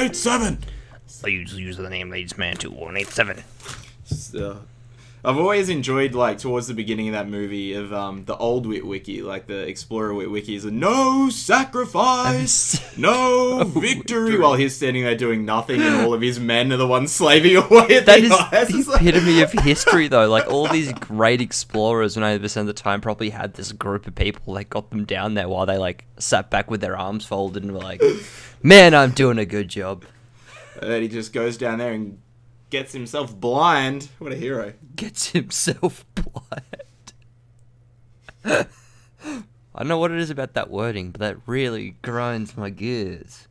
187. Please use the name Ladies Man 2187. I've always enjoyed, like, towards the beginning of that movie of the old Witwicky, like the Explorer Witwicky, is a no sacrifice, no victory, while he's standing there doing nothing and all of his men are the ones slaving away at That the is eyes. the epitome of history, though. Like, all these great explorers, 90% of the time, probably had this group of people that got them down there while they, like, sat back with their arms folded and were like, man, I'm doing a good job. And then he just goes down there and gets himself blind. What a hero. Gets himself blind. I don't know what it is about that wording, but that really grinds my gears.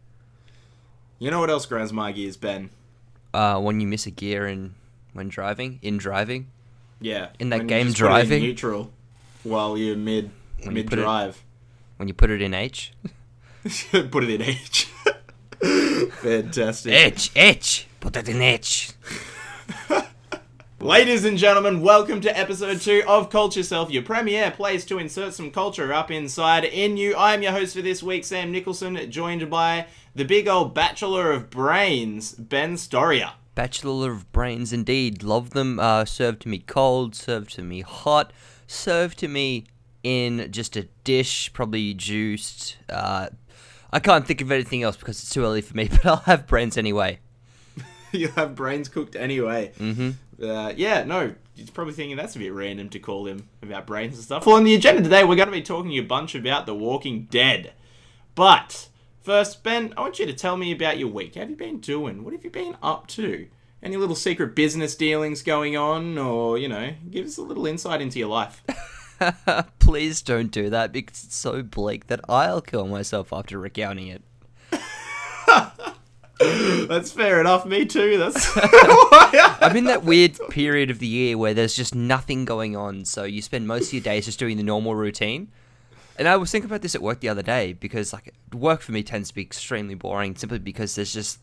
You know what else grinds my gears, Ben? When you miss a gear when driving. Yeah. In that when game, you just driving. put it in neutral while you're mid-drive. When you put it in H. Put it in H. Fantastic. H. Put it in H. Ladies and gentlemen, welcome to episode 2 of Culture Yourself, your premier place to insert some culture up inside in you. I'm your host for this week, Sam Nicholson, joined by the big old Bachelor of Brains, Ben Storia. Bachelor of Brains, indeed. Love them. Served to me cold, served to me hot, served to me in just a dish, probably juiced. I can't think of anything else because it's too early for me, but I'll have brains anyway. You'll have brains cooked anyway. Mm-hmm. Yeah, no, you're probably thinking that's a bit random to call him about brains and stuff. Well, on the agenda today, we're going to be talking a bunch about The Walking Dead. But first, Ben, I want you to tell me about your week. How have you been doing? What have you been up to? Any little secret business dealings going on? Or, you know, give us a little insight into your life. Please don't do that because it's so bleak that I'll kill myself after recounting it. That's fair enough. Me too. That's I'm in that weird period of the year where there's just nothing going on, so you spend most of your days just doing the normal routine. And I was thinking about this at work the other day because, like, work for me tends to be extremely boring simply because there's just,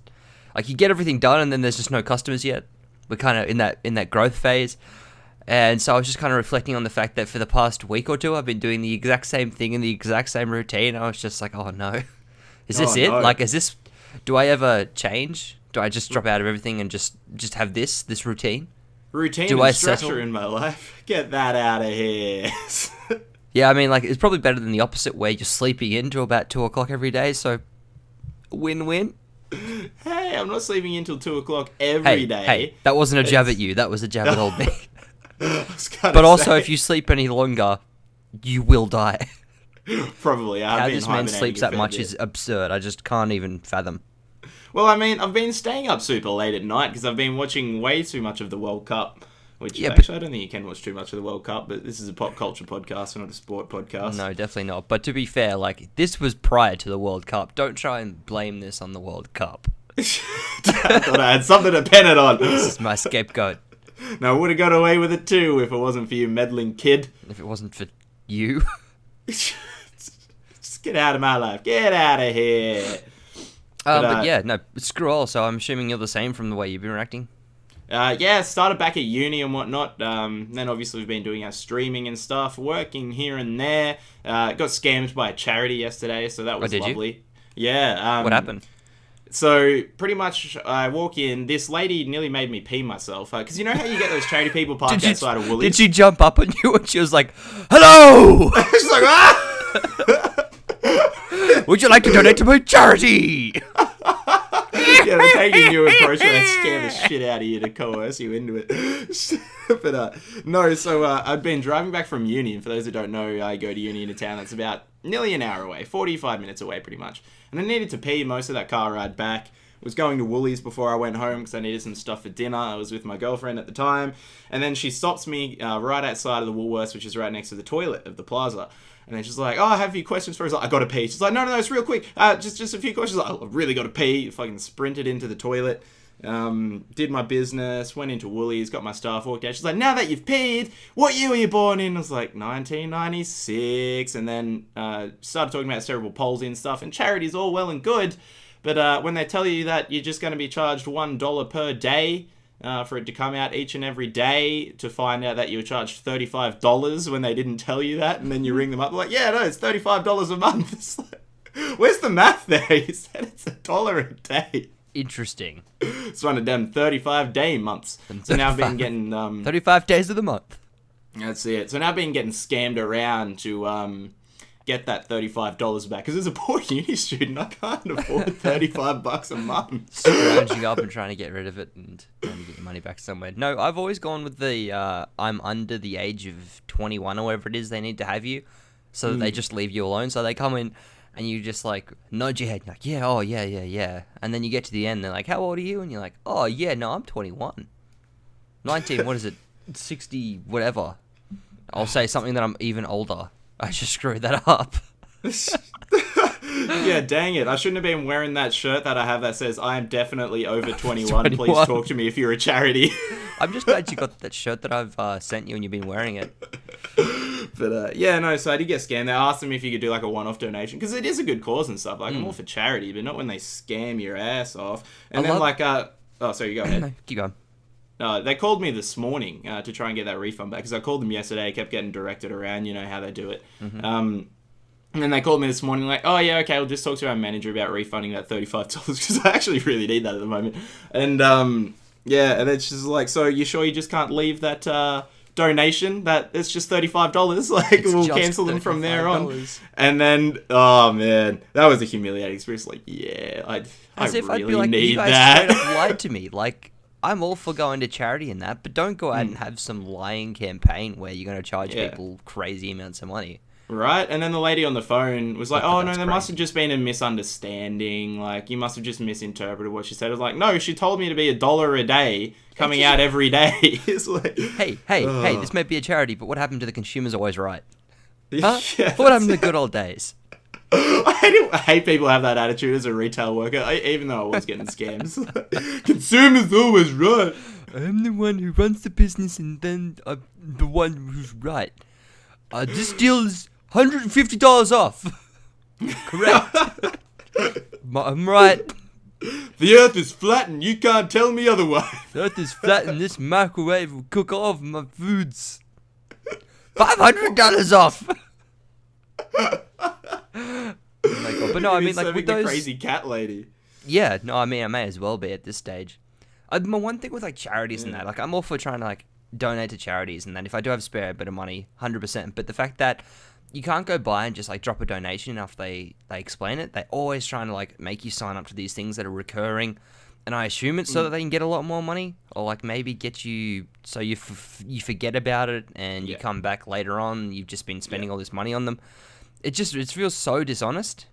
like, you get everything done and then there's just no customers yet. We're kind of in that growth phase. And so I was just kind of reflecting on the fact that for the past week or two, I've been doing the exact same thing in the exact same routine. I was just like, oh no, is this it? No. Like, do I ever change? Do I just drop out of everything and just have this routine? Routine Do and I structure settle? in my life. Get that out of here. Yeah, I mean, like, it's probably better than the opposite where you're sleeping in till about 2 o'clock every day. So, win-win. Hey, I'm not sleeping in till 2 o'clock every day. Hey, that wasn't a jab at you. That was a jab at old me. But also, if you sleep any longer, you will die. Probably. How this man sleeps that much is absurd. I just can't even fathom. Well, I mean, I've been staying up super late at night because I've been watching way too much of the World Cup. Which, Yeah, actually, I don't think you can watch too much of the World Cup, but this is a pop culture podcast, not a sport podcast. No, definitely not. But to be fair, like, this was prior to the World Cup. Don't try and blame this on the World Cup. I thought I had something to pin it on. This is my scapegoat. No, I would have got away with it too if it wasn't for you meddling kid. If it wasn't for you. Just get out of my life. Get out of here. But yeah, no, screw all. So I'm assuming you're the same from the way you've been reacting. Yeah, started back at uni and whatnot. Then obviously we've been doing our streaming and stuff, working here and there. Got scammed by a charity yesterday, so that was lovely. Yeah. What happened? So pretty much, I walk in. This lady nearly made me pee myself because you know how you get those charity people parked outside of Woolies. Did she jump up on you and she was like, "Hello! She's like, ah! Would you like to donate to my charity?" Yeah, they're taking your approach where they scare the shit out of you to coerce you into it. But no, so I'd been driving back from uni, and for those who don't know, I go to uni in a town that's about nearly an hour away, 45 minutes away pretty much. And I needed to pee most of that car ride back. Was going to Woolies before I went home because I needed some stuff for dinner. I was with my girlfriend at the time. And then she stops me right outside of the Woolworths, which is right next to the toilet of the plaza. And then she's like, oh, I have a few questions for us. I got to pee. She's like, no, it's real quick. Just a few questions. Like, I've really got to pee. Fucking sprinted into the toilet. Did my business. Went into Woolies. Got my stuff. Walked out. She's like, now that you've peed, what year were you born in? I was like, 1996. And then started talking about cerebral palsy and stuff. And charity's all well and good. But when they tell you that you're just going to be charged $1 per day for it to come out each and every day, to find out that you were charged $35 when they didn't tell you that, and then you ring them up, like, yeah, no, it's $35 a month. It's like, where's the math there? You said it's $1 a day. Interesting. It's one of them 35-day months. So now I've been getting 35 days of the month. That's it. So now I've been getting scammed around to get that $35 back because as a poor uni student, I can't afford $35 a month. Scrounging up and trying to get rid of it and trying to get your money back somewhere. No, I've always gone with the I'm under the age of 21 or whatever it is they need to have you, so that they just leave you alone. So they come in and you just like nod your head like, yeah, oh yeah. And then you get to the end, they're like, how old are you? And you're like, oh yeah, no, I'm 21. 19, what is it? 60, whatever. I'll say something that I'm even older. I just screwed that up. Yeah, dang it. I shouldn't have been wearing that shirt that I have that says, I am definitely over 21. Please talk to me if you're a charity. I'm just glad you got that shirt that I've sent you and you've been wearing it. But, yeah, no, so I did get scammed. They asked them if you could do, like, a one-off donation. Because it is a good cause and stuff. Like, I'm all for charity, but not when they scam your ass off. And oh, sorry, you go ahead. No, keep going. They called me this morning to try and get that refund back because I called them yesterday. I kept getting directed around, you know how they do it. And then they called me this morning like, oh, yeah, okay, we'll just talk to our manager about refunding that $35 because I actually really need that at the moment. And, yeah, and it's just like, so you sure you just can't leave that donation? That it's just $35? Like, we'll cancel them from there on. And then, oh, man, that was a humiliating experience. Like, yeah, I really need you guys that. Straight up lied to me. Like, I'm all for going to charity and that, but don't go out and have some lying campaign where you're going to charge people crazy amounts of money. Right? And then the lady on the phone was like, oh, no, there must have just been a misunderstanding. Like, you must have just misinterpreted what she said. I was like, no, she told me to be $1 a day coming out every day. It's like, hey, this may be a charity, but what happened to the consumer's always right? Huh? Yeah, What happened to the good old days? I hate people who have that attitude as a retail worker, even though I was getting scams. Consumer's always right. I'm the one who runs the business and then I'm the one who's right. This deal is $150 off. Correct. I'm right. The earth is flat and you can't tell me otherwise. The earth is flat and this microwave will cook all of my foods. $500 off. Oh my God. But no, I mean, like with those crazy cat lady. Yeah, no, I mean, I may as well be at this stage. My one thing with like charities and that, like I'm all for trying to like donate to charities and that if I do have spare a bit of money, 100%. But the fact that you can't go by and just like drop a donation after they explain it, they're always trying to like make you sign up to these things that are recurring. And I assume it's so that they can get a lot more money, or like maybe get you so you forget about it and you come back later on. You've just been spending all this money on them. It feels so dishonest,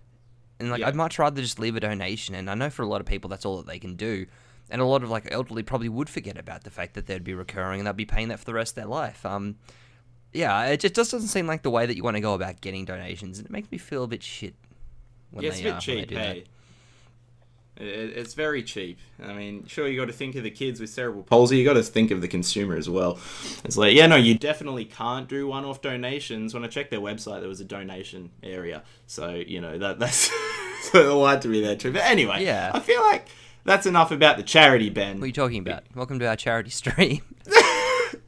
and like I'd much rather just leave a donation. And I know for a lot of people that's all that they can do, and a lot of like elderly probably would forget about the fact that they'd be recurring and they'd be paying that for the rest of their life. It just doesn't seem like the way that you want to go about getting donations, and it makes me feel a bit shit. It's a bit cheap, hey. It's very cheap. I mean, sure, you got to think of the kids with cerebral palsy. You got to think of the consumer as well. It's like, yeah, no, you definitely can't do one-off donations. When I checked their website, there was a donation area. So, you know, that's so lied to me there too. But anyway, I feel like that's enough about the charity, Ben. What are you talking about? Welcome to our charity stream.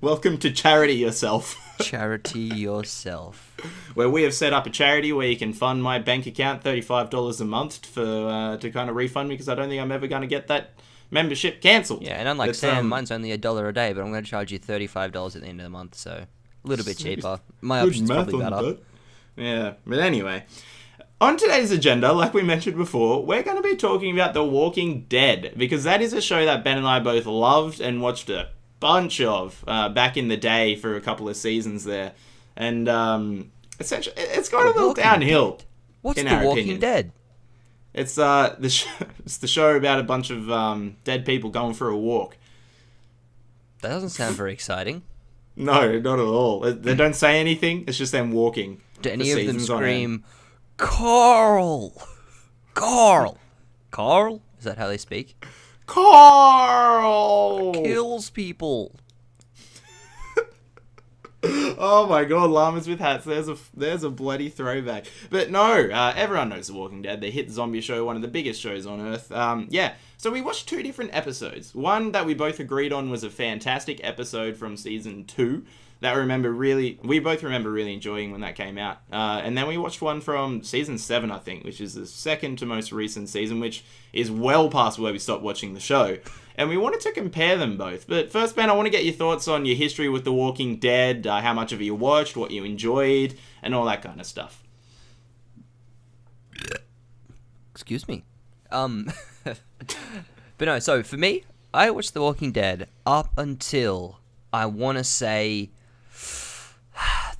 Welcome to Charity Yourself. Charity Yourself. Where we have set up a charity where you can fund my bank account $35 a month to kind of refund me because I don't think I'm ever going to get that membership cancelled. Yeah, and unlike Sam, mine's only $1 a day, but I'm going to charge you $35 at the end of the month, so a little bit cheaper. My option's probably better. Yeah, but anyway. On today's agenda, like we mentioned before, we're going to be talking about The Walking Dead because that is a show that Ben and I both loved and watched a bunch of back in the day for a couple of seasons there. And essentially, it's gone a little downhill. What's The Walking Dead? It's it's the show about a bunch of dead people going for a walk. That doesn't sound very exciting. No, not at all. They don't say anything. It's just them walking. Do any of them scream, Carl? Carl? Carl? Is that how they speak? Carl kills people. Oh my God, llamas with hats. There's a bloody throwback. But no, everyone knows The Walking Dead. The hit zombie show, one of the biggest shows on Earth. So we watched 2 different episodes. One that we both agreed on was a fantastic episode from season 2 that we both remember really enjoying when that came out. And then we watched one from season 7, I think, which is the second to most recent season, which is well past where we stopped watching the show. And we wanted to compare them both. But first, Ben, I want to get your thoughts on your history with The Walking Dead, how much of it you watched, what you enjoyed, and all that kind of stuff. Excuse me. But no, so for me, I watched The Walking Dead up until, I want to say,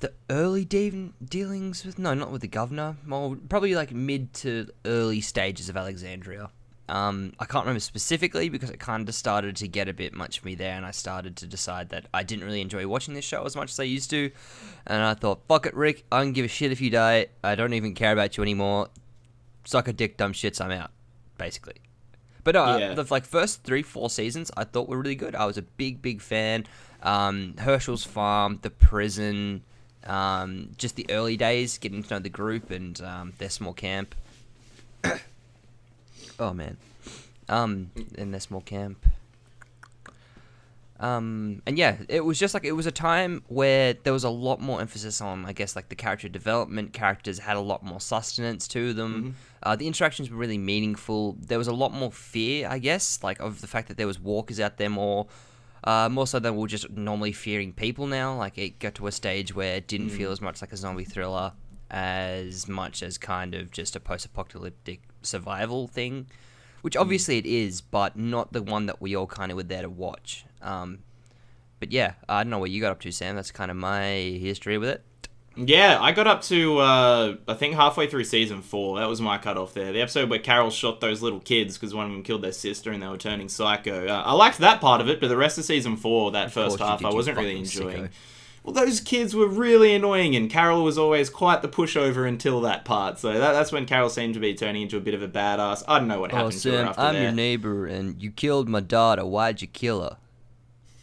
the early dealings with, no, not with the governor, well, probably like mid to early stages of Alexandria. I can't remember specifically because it kind of started to get a bit much for me there, and I started to decide that I didn't really enjoy watching this show as much as I used to, and I thought, fuck it, Rick, I don't give a shit if you die, I don't even care about you anymore, suck a dick, dumb shits, I'm out, basically. But no, the first 3-4 seasons I thought were really good. I was a big fan. Herschel's farm, the prison, just the early days, getting to know the group and their small camp. Oh man, in their small camp. And yeah, it was just like, it was a time where there was a lot more emphasis on, I guess, like the character development. Characters had a lot more sustenance to them. The interactions were really meaningful. There was a lot more fear, I guess, like of the fact that there was walkers out there more so than we were just normally fearing people now. Like it got to a stage where it didn't feel as much like a zombie thriller as much as kind of just a post-apocalyptic survival thing, which obviously it is, but not the one that we all kind of were there to watch. But yeah, I don't know what you got up to, Sam. That's kind of my history with it. Yeah, I got up to, I think halfway through season 4. That was my cutoff there. The episode where Carol shot those little kids because one of them killed their sister and they were turning psycho. I liked that part of it, but the rest of season 4, that first half, I wasn't really enjoying. Sicko. Well, those kids were really annoying, and Carol was always quite the pushover until that part. So that's when Carol seemed to be turning into a bit of a badass. I don't know what happened to her after that. I'm your neighbor, and you killed my daughter. Why'd you kill her?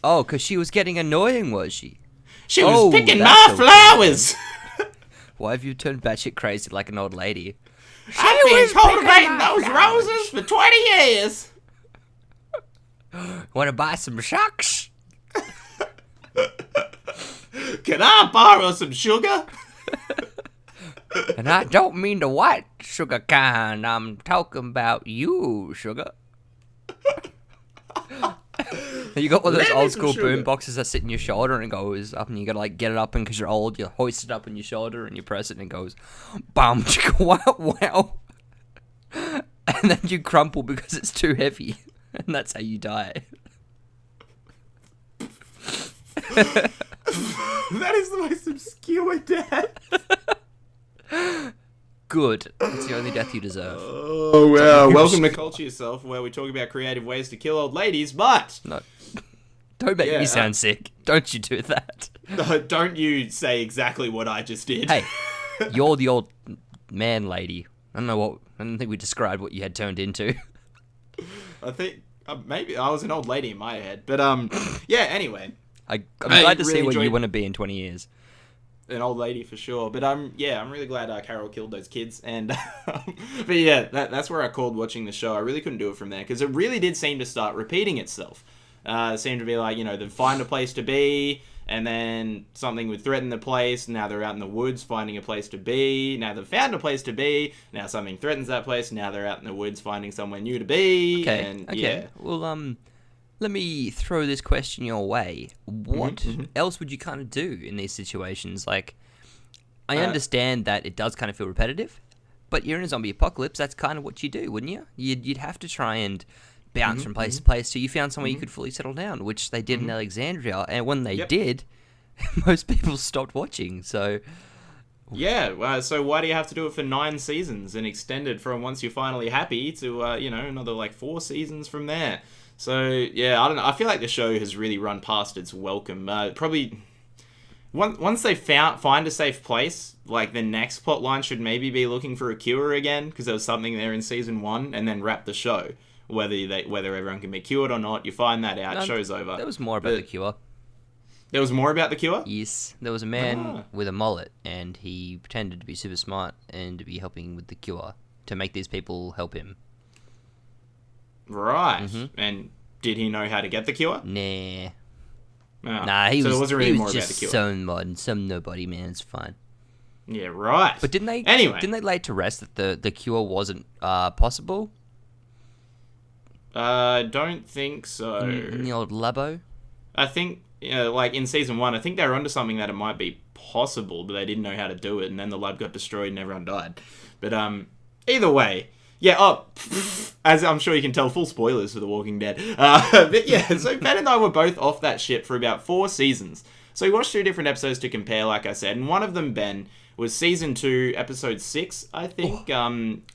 Oh, because she was getting annoying, was she? She was picking my flowers! Why have you turned batshit crazy like an old lady? I've been cultivating those roses for 20 years! Want to buy some shucks? Can I borrow some sugar? And I don't mean the white sugar kind. I'm talking about you, sugar. You got one of those old school boom boxes that sit in your shoulder and it goes up, and you gotta like get it up, and because you're old, you hoist it up on your shoulder and you press it and it goes bum chicka wow wow, and then you crumple because it's too heavy, and that's how you die. That is the most obscure death. Good. It's the only death you deserve. Oh, well, welcome to Culture Yourself, where we talk about creative ways to kill old ladies, but... No. Don't make me sound sick. Don't you do that. No, don't you say exactly what I just did. Hey, you're the old man lady. I don't think we described what you had turned into. I think, maybe I was an old lady in my head, but, yeah, anyway. I'm glad to see what you want to be in 20 years. An old lady for sure, but I'm really glad Carol killed those kids, and but yeah, that's where I called watching the show. I really couldn't do it from there because it really did seem to start repeating itself. It seemed to be like, they'd find a place to be, and then something would threaten the place. Now they're out in the woods finding a place to be. Now they've found a place to be. Now something threatens that place. Now they're out in the woods finding somewhere new to be. Okay. Yeah. Well, let me throw this question your way. What else would you kind of do in these situations? Like, I understand that it does kind of feel repetitive, but you're in a zombie apocalypse. That's kind of what you do, wouldn't you? You'd have to try and bounce from place to place till you found somewhere you could fully settle down, which they did in Alexandria. And when they did, most people stopped watching. So, yeah. So why do you have to do it for 9 seasons and extend it from once you're finally happy to another like 4 seasons from there? So, yeah, I don't know. I feel like the show has really run past its welcome. Probably, once they find a safe place, like, the next plot line should maybe be looking for a cure again, because there was something there in season 1, and then wrap the show. Whether everyone can be cured or not, you find that out, show's over. There was more about the cure. There was more about the cure? Yes. There was a man with a mullet, and he pretended to be super smart and to be helping with the cure, to make these people help him. Right. And did he know how to get the cure? Nah. Oh. Nah, he so was, it wasn't really he more was about just the cure. some nobody, man. It's fine. Yeah, right. But didn't they lay to rest that the cure wasn't possible? Don't think so. In the old labo? I think, like in season 1, I think they were onto something that it might be possible, but they didn't know how to do it, and then the lab got destroyed and everyone died. But either way, yeah. As I'm sure you can tell, full spoilers for The Walking Dead. But yeah, so Ben and I were both off that ship for about 4 seasons. So we watched 2 different episodes to compare, like I said, and one of them, Ben, was season 2, episode 6, I think,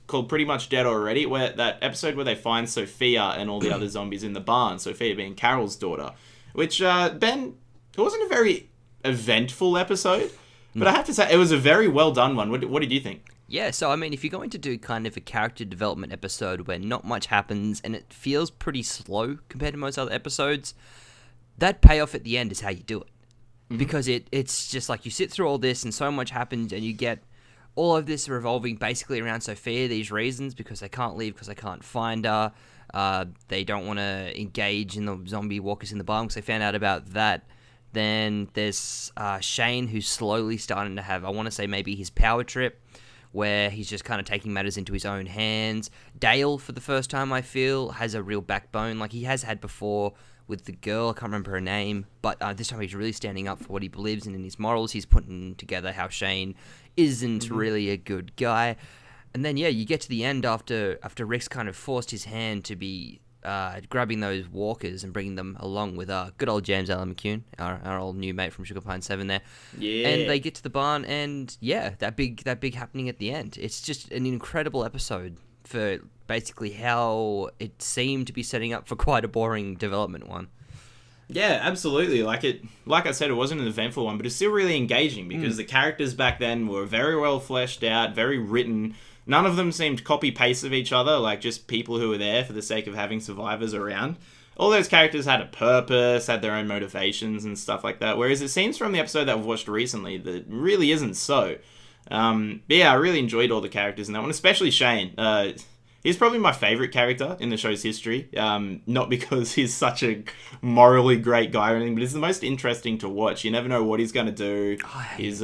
called Pretty Much Dead Already, where that episode where they find Sophia and all the other zombies in the barn, Sophia being Carol's daughter, which, Ben, it wasn't a very eventful episode, but I have to say, it was a very well done one. What did you think? Yeah, so I mean, if you're going to do kind of a character development episode where not much happens and it feels pretty slow compared to most other episodes, that payoff at the end is how you do it. Because it's just like you sit through all this and so much happens and you get all of this revolving basically around Sophia, these reasons, because they can't leave, because they can't find her, they don't want to engage in the zombie walkers in the barn because they found out about that. Then there's Shane, who's slowly starting to have, I want to say maybe his power trip, where he's just kind of taking matters into his own hands. Dale, for the first time, I feel, has a real backbone, like he has had before with the girl. I can't remember her name, but this time he's really standing up for what he believes in his morals. He's putting together how Shane isn't really a good guy. And then, yeah, you get to the end after Rick's kind of forced his hand to be grabbing those walkers and bringing them along with good old James Allen McCune, our old new mate from Sugar Pine 7 there. Yeah. And they get to the barn, and yeah, that big happening at the end. It's just an incredible episode for basically how it seemed to be setting up for quite a boring development one. Yeah, absolutely. Like I said, it wasn't an eventful one, but it's still really engaging because the characters back then were very well fleshed out, very written. None of them seemed copy-paste of each other, like just people who were there for the sake of having survivors around. All those characters had a purpose, had their own motivations and stuff like that, whereas it seems from the episode that we've watched recently that it really isn't so. But yeah, I really enjoyed all the characters in that one, especially Shane. He's probably my favourite character in the show's history. Not because he's such a morally great guy or anything, but he's the most interesting to watch. You never know what he's going to do. He's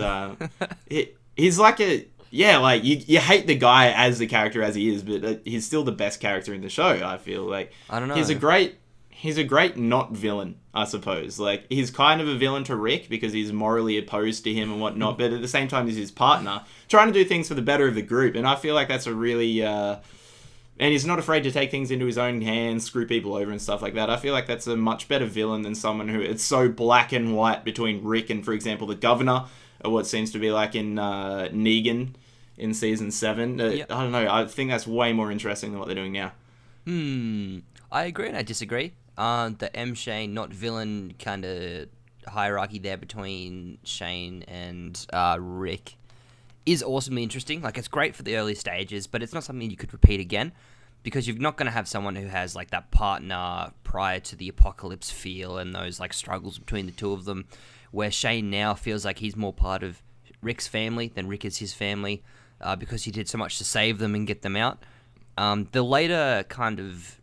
like a... Yeah, like, you hate the guy as the character as he is, but he's still the best character in the show, I feel. Like, I don't know. He's a great not villain, I suppose. Like, he's kind of a villain to Rick because he's morally opposed to him and whatnot, but at the same time he's his partner, trying to do things for the better of the group. And I feel like that's a really... and he's not afraid to take things into his own hands, screw people over and stuff like that. I feel like that's a much better villain than someone who... It's so black and white between Rick and, for example, the governor, or what seems to be like in Negan in season 7. Yep. I don't know. I think that's way more interesting than what they're doing now. I agree and I disagree. The M. Shane, not villain kind of hierarchy there between Shane and Rick is awesomely interesting. Like, it's great for the early stages, but it's not something you could repeat again because you're not going to have someone who has, like, that partner prior to the apocalypse feel and those, like, struggles between the two of them, where Shane now feels like he's more part of Rick's family than Rick is his family because he did so much to save them and get them out. The later kind of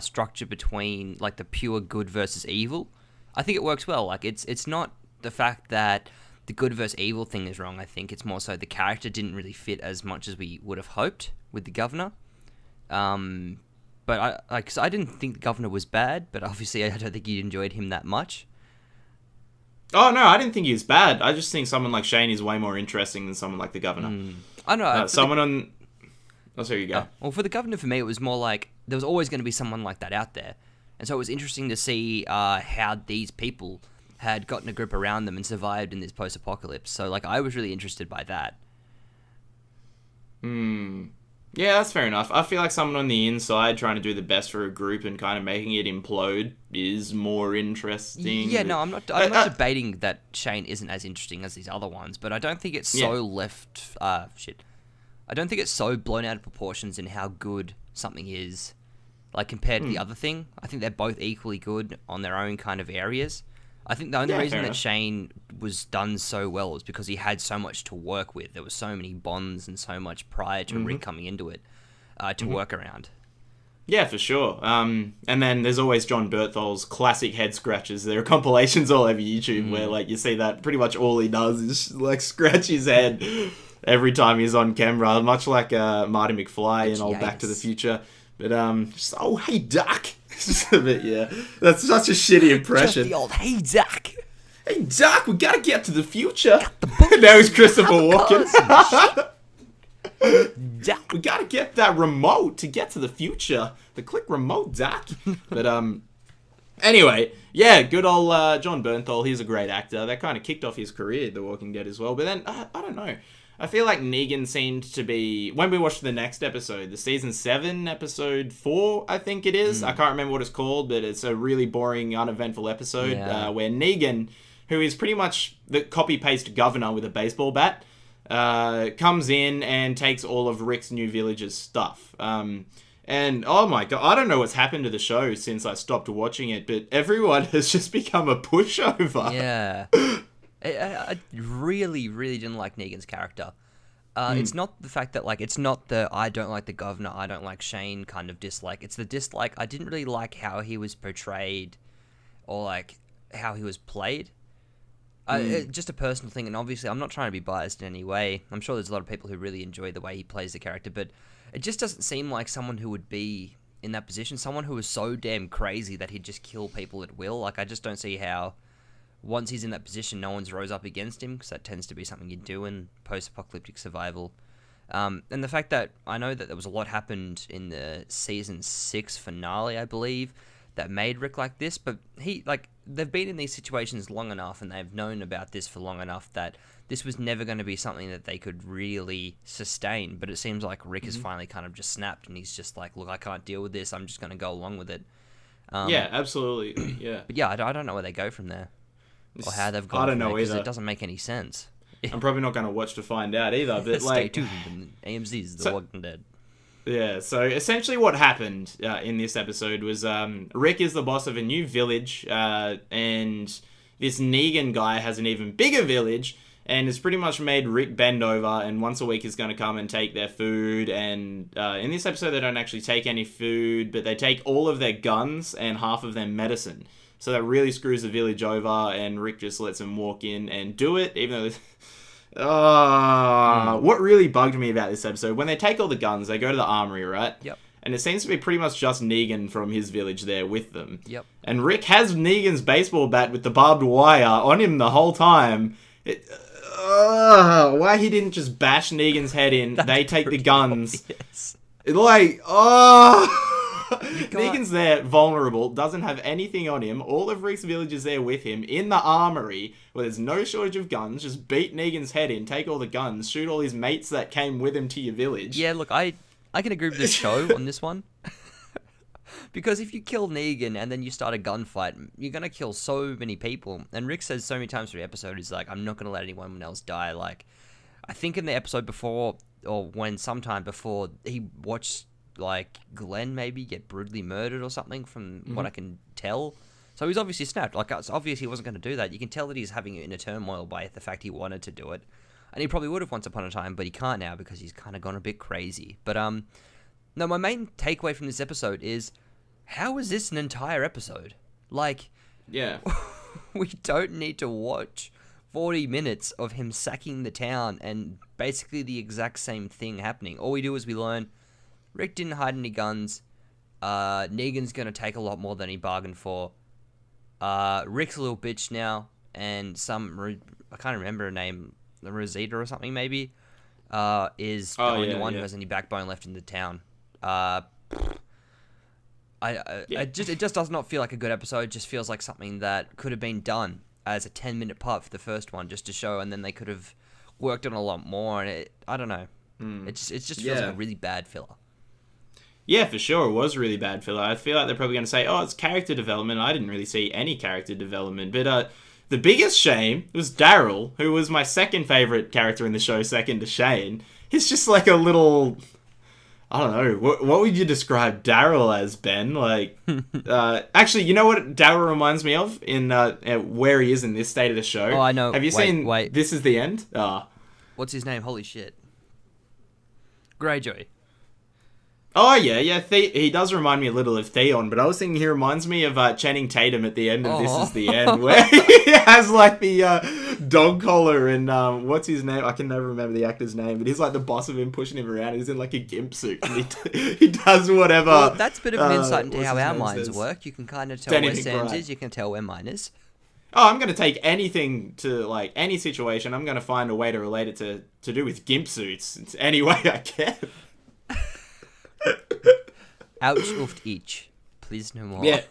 structure between, like, the pure good versus evil, I think it works well. Like, it's not the fact that the good versus evil thing is wrong. I think it's more so the character didn't really fit as much as we would have hoped with the governor. But I didn't think the governor was bad, but obviously I don't think you enjoyed him that much. Oh, no, I didn't think he was bad. I just think someone like Shane is way more interesting than someone like the governor. I know. Oh, so you go. Well, for the governor, for me, it was more like there was always going to be someone like that out there. And so it was interesting to see how these people had gotten a group around them and survived in this post-apocalypse. So, like, I was really interested by that. Yeah, that's fair enough. I feel like someone on the inside trying to do the best for a group and kind of making it implode is more interesting. Yeah, no, I'm not debating that Shane isn't as interesting as these other ones, but I don't think it's so I don't think it's so blown out of proportions in how good something is, like, compared to the other thing. I think they're both equally good on their own kind of areas. I think the only reason that Shane was done so well was because he had so much to work with. There were so many bonds and so much prior to Rick coming into it. to work around. Yeah, for sure. And then there's always John Berthol's classic head scratches. There are compilations all over YouTube where, like, you see that pretty much all he does is, like, scratch his head every time he's on camera, much like Marty McFly in old Back to the Future. But, just, oh, hey, Doc. But, yeah, that's such a shitty impression. Just the old, hey, Doc. Hey, Doc, we gotta get to the future. Now he's Christopher Walken. We gotta get that remote to get to the future. The click remote, Doc. But anyway, yeah, good old John Bernthal. He's a great actor. That kind of kicked off his career, The Walking Dead, as well. But then I don't know. I feel like Negan seemed to be, when we watched the next episode, the season 7, episode 4, I think it is. I can't remember what it's called, but it's a really boring, uneventful episode where Negan, who is pretty much the copy-paste governor with a baseball bat, comes in and takes all of Rick's New Village's stuff. And, oh my god, I don't know what's happened to the show since I stopped watching it, but everyone has just become a pushover. Yeah. I really, really didn't like Negan's character. It's not the fact that, like, it's not the I don't like the governor, I don't like Shane kind of dislike. It's the dislike, I didn't really like how he was portrayed or, like, how he was played. Just a personal thing, and obviously I'm not trying to be biased in any way. I'm sure there's a lot of people who really enjoy the way he plays the character, but it just doesn't seem like someone who would be in that position, someone who is so damn crazy that he'd just kill people at will. Like, I just don't see how, once he's in that position, no one's rose up against him, because that tends to be something you do in post-apocalyptic survival. And the fact that I know that there was a lot happened in the season 6 finale, I believe, that made Rick like this, but they've been in these situations long enough and they've known about this for long enough that this was never going to be something that they could really sustain. But it seems like Rick has finally kind of just snapped and he's just like, look, I can't deal with this, I'm just going to go along with it. Yeah, absolutely. Yeah. But yeah, I don't know where they go from there or how they've gone. I don't know either. It doesn't make any sense. I'm probably not going to watch to find out either. But Stay tuned. AMC's The Walking Dead. Yeah, so essentially what happened in this episode was Rick is the boss of a new village, and this Negan guy has an even bigger village, and has pretty much made Rick bend over, and once a week is going to come and take their food, and in this episode they don't actually take any food, but they take all of their guns and half of their medicine. So that really screws the village over, and Rick just lets them walk in and do it, even though... What really bugged me about this episode, when they take all the guns, they go to the armory, right? Yep. And it seems to be pretty much just Negan from his village there with them. Yep. And Rick has Negan's baseball bat with the barbed wire on him the whole time. Why he didn't just bash Negan's head in, they take the guns. Yes. Negan's there, vulnerable, doesn't have anything on him. All of Rick's village is there with him in the armory, where there's no shortage of guns. Just beat Negan's head in, take all the guns, shoot all his mates that came with him to your village. Yeah, look, I can agree with this show on this one. Because if you kill Negan and then you start a gunfight, you're going to kill so many people. And Rick says so many times through the episode, he's like, I'm not going to let anyone else die. Like, I think in the episode before, or when sometime before, he watched... like Glenn maybe get brutally murdered or something from what I can tell. So he's obviously snapped. Like, it's obvious he wasn't going to do that. You can tell that he's having inner turmoil by the fact he wanted to do it. And he probably would have once upon a time, but he can't now because he's kind of gone a bit crazy. But no, my main takeaway from this episode is, how is this an entire episode? Like, yeah, we don't need to watch 40 minutes of him sacking the town and basically the exact same thing happening. All we do is we learn Rick didn't hide any guns. Negan's going to take a lot more than he bargained for. Rick's a little bitch now. And I can't remember her name, Rosita or something maybe, is the only one who has any backbone left in the town. It just does not feel like a good episode. It just feels like something that could have been done as a 10-minute part for the first one just to show, and then they could have worked on a lot more. And I don't know. It just feels like a really bad filler. Yeah, for sure. It was really bad filler. I feel like they're probably going to say, oh, it's character development. I didn't really see any character development. But the biggest shame was Darryl, who was my second favourite character in the show, second to Shane. He's just like a little... I don't know. What would you describe Darryl as, Ben? Like, actually, you know what Darryl reminds me of in where he is in this state of the show? Oh, I know. Have you seen This Is the End? What's his name? Holy shit. Greyjoy. Oh, yeah. He does remind me a little of Theon, but I was thinking he reminds me of Channing Tatum at the end of This Is the End, where he has, like, the dog collar and, what's his name? I can never remember the actor's name, but he's, like, the boss of him pushing him around. He's in, like, a gimp suit, and he does whatever. Well, that's a bit of an insight into how our minds work. You can kind of tell where Sam's is, you can tell where mine is. Oh, I'm going to take anything to, like, any situation. I'm going to find a way to relate it to do with gimp suits. It's any way I can. Ouch, oofed each. Please no more. Yeah.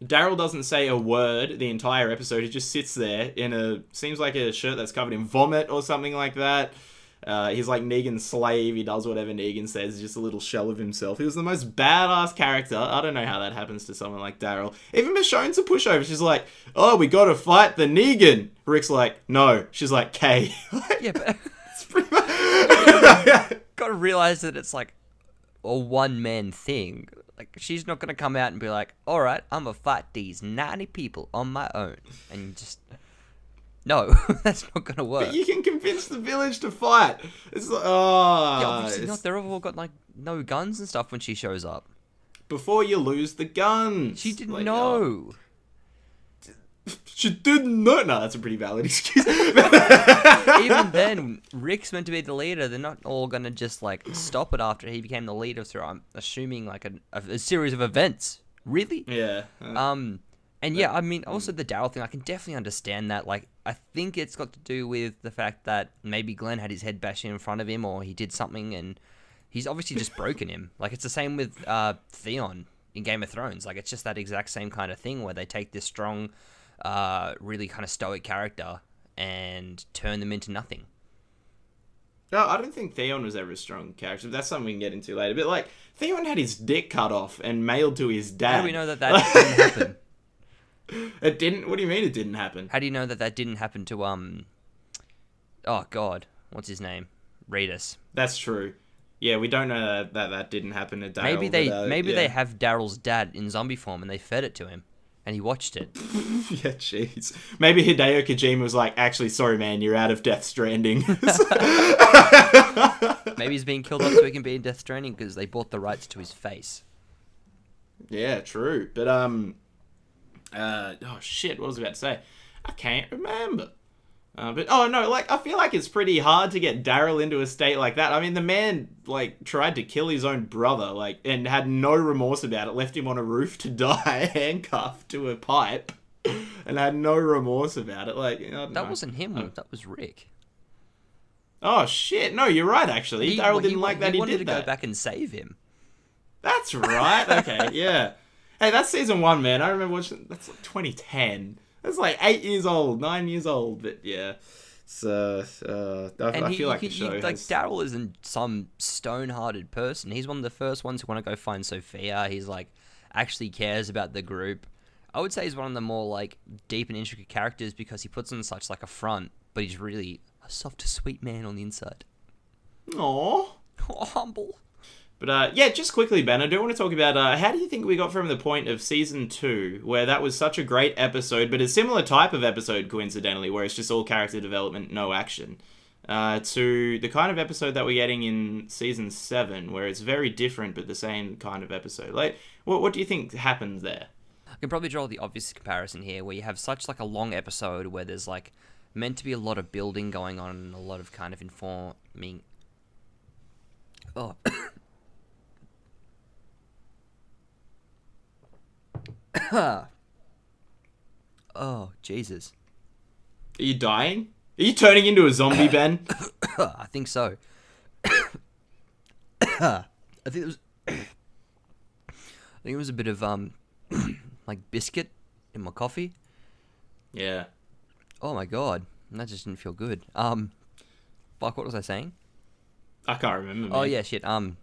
Darryl doesn't say a word the entire episode. He just sits there in seems like a shirt that's covered in vomit or something like that. He's like Negan's slave. He does whatever Negan says. He's just a little shell of himself. He was the most badass character. I don't know how that happens to someone like Darryl. Even Michonne's a pushover. She's like, oh, we gotta fight the Negan. Rick's like, no. She's like, Kay. Yeah, but... It's pretty much... Gotta realize that it's like a one-man thing. Like, she's not gonna come out and be like, alright, I'm gonna fight these 90 people on my own. And you just... No, that's not gonna work. But you can convince the village to fight. It's like, oh... Yeah, obviously not. They're all got, like, no guns and stuff when she shows up. Before you lose the guns. She didn't know. She didn't know. No, that's a pretty valid excuse. Even then, Rick's meant to be the leader. They're not all gonna just like stop it after he became the leader through, I'm assuming, like a series of events. Really? Yeah. And yeah, I mean, also the Darryl thing, I can definitely understand that. Like, I think it's got to do with the fact that maybe Glenn had his head bashed in front of him, or he did something, and he's obviously just broken him. Like, it's the same with Theon in Game of Thrones. Like, it's just that exact same kind of thing where they take this strong, really kind of stoic character and turn them into nothing. No, I don't think Theon was ever a strong character. That's something we can get into later. But, like, Theon had his dick cut off and mailed to his dad. How do we know that didn't happen? It didn't? What do you mean it didn't happen? How do you know that didn't happen to, oh, God. What's his name? Reedus. That's true. Yeah, we don't know that didn't happen to Darryl. Maybe they have Darryl's dad in zombie form and they fed it to him. And he watched it. Yeah, jeez. Maybe Hideo Kojima was like, actually, sorry, man, you're out of Death Stranding. Maybe he's being killed off so he can be in Death Stranding because they bought the rights to his face. Yeah, true. But, oh, shit, what was I about to say? I can't remember. But, oh, no, like, I feel like it's pretty hard to get Darryl into a state like that. I mean, the man, like, tried to kill his own brother, like, and had no remorse about it, left him on a roof to die, handcuffed to a pipe, and had no remorse about it. Like, I don't know. That wasn't him, that was Rick. Oh, shit, no, you're right, actually. Darryl didn't like that he wanted did to that. go back and save him. That's right, okay, yeah. Hey, that's season 1, man. I remember watching, that's like 2010. That's like 9 years old, but yeah. So, I feel like the show like, Darryl isn't some stone-hearted person. He's one of the first ones who want to go find Sophia. He's, like, actually cares about the group. I would say he's one of the more, like, deep and intricate characters because he puts on such, like, a front, but he's really a soft, sweet man on the inside. Aww. Oh, humble. But, yeah, just quickly, Ben, I do want to talk about, how do you think we got from the point of Season 2, where that was such a great episode, but a similar type of episode, coincidentally, where it's just all character development, no action, to the kind of episode that we're getting in Season 7, where it's very different, but the same kind of episode? Like, what do you think happened there? I can probably draw the obvious comparison here, where you have such, like, a long episode where there's, like, meant to be a lot of building going on and a lot of kind of informing... Oh... Oh, Jesus. Are you dying? Are you turning into a zombie, Ben? I think so. I think it was... I think it was a bit of, like, biscuit in my coffee. Yeah. Oh, my God. That just didn't feel good. Fuck, what was I saying? I can't remember, man. Oh, yeah, shit. Now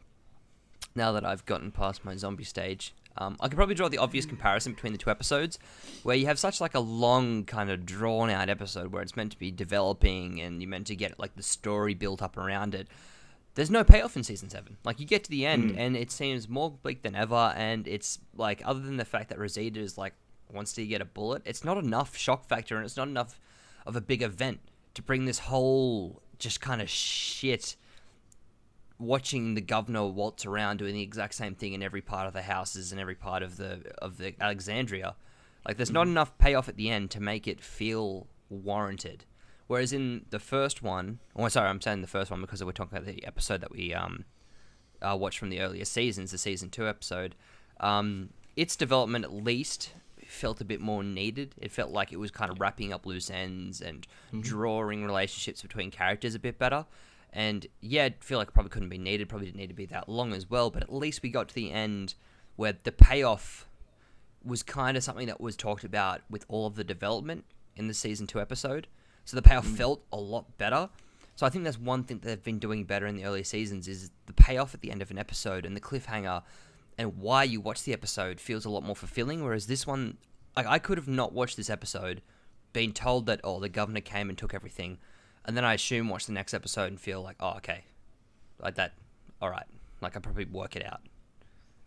that I've gotten past my zombie stage... I could probably draw the obvious comparison between the two episodes, where you have such like a long kind of drawn-out episode where it's meant to be developing and you're meant to get like the story built up around it. There's no payoff in Season 7. Like, you get to the end and it seems more bleak than ever, and it's like, other than the fact that Rosita is like, wants to get a bullet, it's not enough shock factor and it's not enough of a big event to bring this whole just kind of shit watching the governor waltz around doing the exact same thing in every part of the houses and every part of the Alexandria. Like, there's not enough payoff at the end to make it feel warranted. Whereas in the first one, I'm saying the first one because we're talking about the episode that we watched from the earlier seasons, the season 2 episode. Its development at least felt a bit more needed. It felt like it was kind of wrapping up loose ends and drawing relationships between characters a bit better. And yeah, I feel like it probably couldn't be needed, probably didn't need to be that long as well, but at least we got to the end where the payoff was kind of something that was talked about with all of the development in the season 2 episode. So the payoff felt a lot better. So I think that's one thing that they've been doing better in the early seasons is the payoff at the end of an episode and the cliffhanger and why you watch the episode feels a lot more fulfilling. Whereas this one, like, I could have not watched this episode, been told that, the governor came and took everything, and then I assume watch the next episode and feel like, okay, like that, all right, like I probably work it out.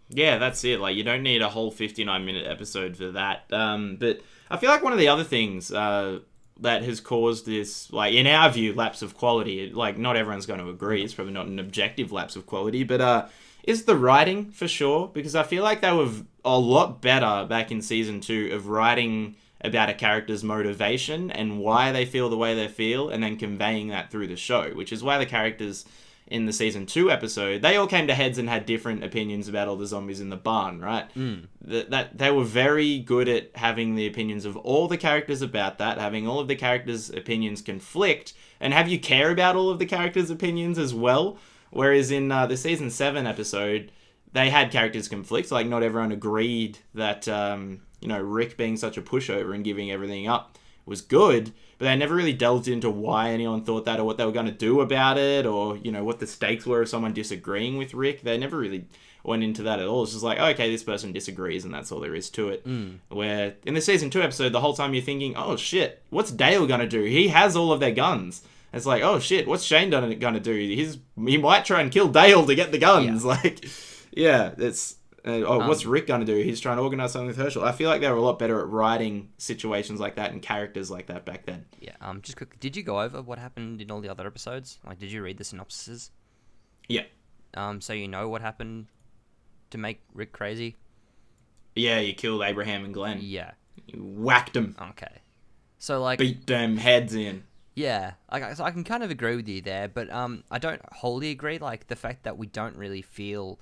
Yeah, that's it. Like, you don't need a whole 59-minute episode for that. But I feel like one of the other things that has caused this, like, in our view, lapse of quality, like, not everyone's going to agree, it's probably not an objective lapse of quality, but is the writing, for sure, because I feel like they were a lot better back in season 2 of writing about a character's motivation and why they feel the way they feel, and then conveying that through the show, which is why the characters in the season 2 episode, they all came to heads and had different opinions about all the zombies in the barn, right? That they were very good at having the opinions of all the characters about that, having all of the characters' opinions conflict, and have you care about all of the characters' opinions as well. Whereas in the season 7 episode, they had characters conflict. Like, not everyone agreed that, Rick being such a pushover and giving everything up was good, but they never really delved into why anyone thought that or what they were going to do about it or, what the stakes were of someone disagreeing with Rick. They never really went into that at all. It's just like, okay, this person disagrees and that's all there is to it. Where in the season 2 episode, the whole time you're thinking, oh shit, what's Dale going to do? He has all of their guns. It's like, oh shit, what's Shane going to do? He might try and kill Dale to get the guns. Yeah. It's... what's Rick going to do? He's trying to organize something with Herschel. I feel like they were a lot better at writing situations like that and characters like that back then. Yeah. Just quickly, did you go over what happened in all the other episodes? Like, did you read the synopsises? Yeah. So you know what happened to make Rick crazy? Yeah, you killed Abraham and Glenn. Yeah. You whacked them. Okay. So, like... beat them heads in. Yeah, so I can kind of agree with you there, but I don't wholly agree. Like, the fact that we don't really feel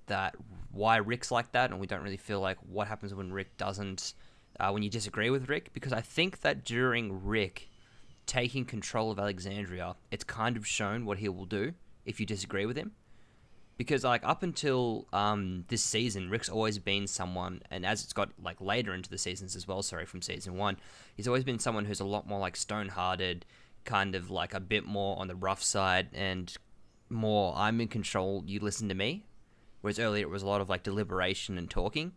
that why Rick's like that, and we don't really feel like what happens when Rick doesn't, when you disagree with Rick, because I think that during Rick taking control of Alexandria, it's kind of shown what he will do if you disagree with him. Because, like, up until this season, Rick's always been someone, and as it's got, like, later into the seasons as well, from season 1, he's always been someone who's a lot more, like, stone-hearted, kind of, like, a bit more on the rough side, and more, I'm in control, you listen to me. Whereas earlier it was a lot of, like, deliberation and talking.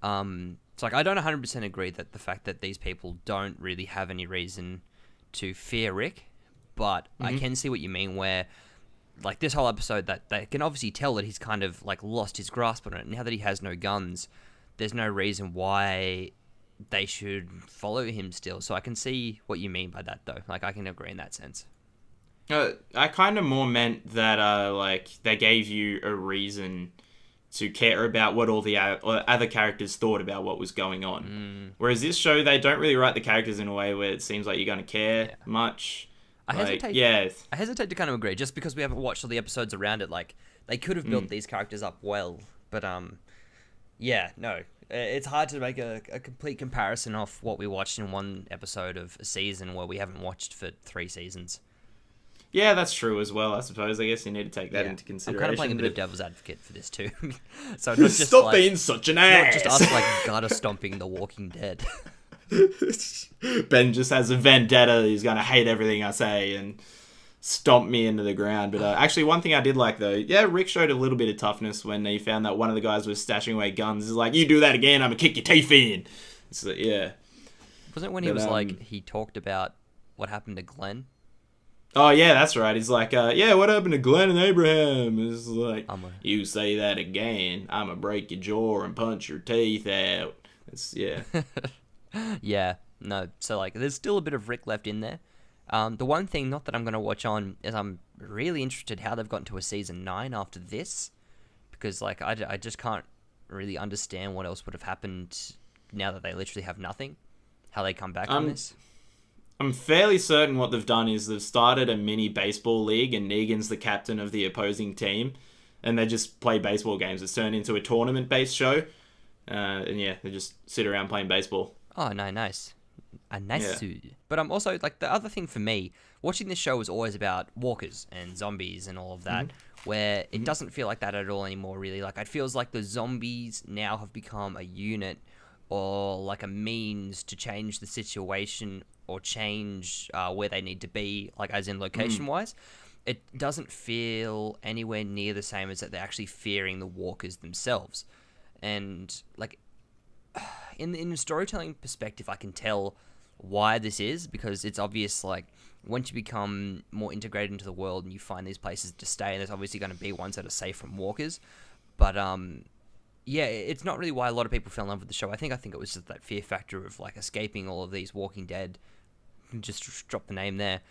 So, like, I don't 100% agree that the fact that these people don't really have any reason to fear Rick, but I can see what you mean where... like, this whole episode, that they can obviously tell that he's kind of, like, lost his grasp on it. Now that he has no guns, there's no reason why they should follow him still. So I can see what you mean by that, though. Like, I can agree in that sense. I kind of more meant that, like, they gave you a reason to care about what all the other characters thought about what was going on. Whereas this show, they don't really write the characters in a way where it seems like you're going to care much. I hesitate to kind of agree, just because we haven't watched all the episodes around it. Like, they could have built these characters up well, but it's hard to make a complete comparison of what we watched in one episode of a season where we haven't watched for 3 seasons. Yeah, that's true as well, I suppose. I guess you need to take that into consideration. I'm kind of playing a bit of devil's advocate for this too. So not just stop being such an ass! Not just us, like, gutter stomping The Walking Dead. Ben just has a vendetta. He's going to hate everything I say and stomp me into the ground. But actually, one thing I did like, though, Rick showed a little bit of toughness when he found that one of the guys was stashing away guns. He's like, you do that again, I'm going to kick your teeth in. So, yeah. Wasn't it when he was like, he talked about what happened to Glenn? Oh, yeah, that's right. He's like, what happened to Glenn and Abraham? It's like, you say that again, I'm going to break your jaw and punch your teeth out. It's, yeah. Yeah, no. So, like, there's still a bit of Rick left in there. The one thing, not that I'm going to watch on, is I'm really interested how they've gotten to a season 9 after this, because like I just can't really understand what else would have happened now that they literally have nothing. How they come back from this. I'm fairly certain what they've done is they've started a mini baseball league, and Negan's the captain of the opposing team, and they just play baseball games. It's turned into a tournament-based show, and yeah, they just sit around playing baseball. Oh, no, nice. A nice suit. But I'm also, like, the other thing for me, watching this show was always about walkers and zombies and all of that, where it doesn't feel like that at all anymore, really. Like, it feels like the zombies now have become a unit or, like, a means to change the situation or change where they need to be, like, as in location-wise. It doesn't feel anywhere near the same as that they're actually fearing the walkers themselves. And, like, in the storytelling perspective, I can tell why this is, because it's obvious, like, once you become more integrated into the world and you find these places to stay, and there's obviously going to be ones that are safe from walkers. But, yeah, it's not really why a lot of people fell in love with the show. I think it was just that fear factor of, like, escaping all of these Walking Dead. Just drop the name there.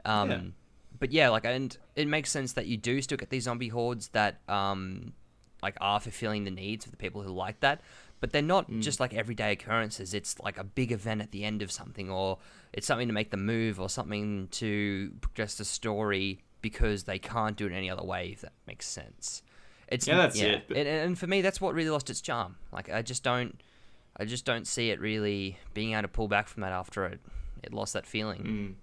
But yeah, like, and it makes sense that you do still get these zombie hordes that, like, are fulfilling the needs of the people who like that. But they're not just like everyday occurrences. It's like a big event at the end of something, or it's something to make the move, or something to progress the story because they can't do it any other way, if that makes sense. That's it. But... And for me, that's what really lost its charm. Like, I just don't see it really being able to pull back from that after it lost that feeling.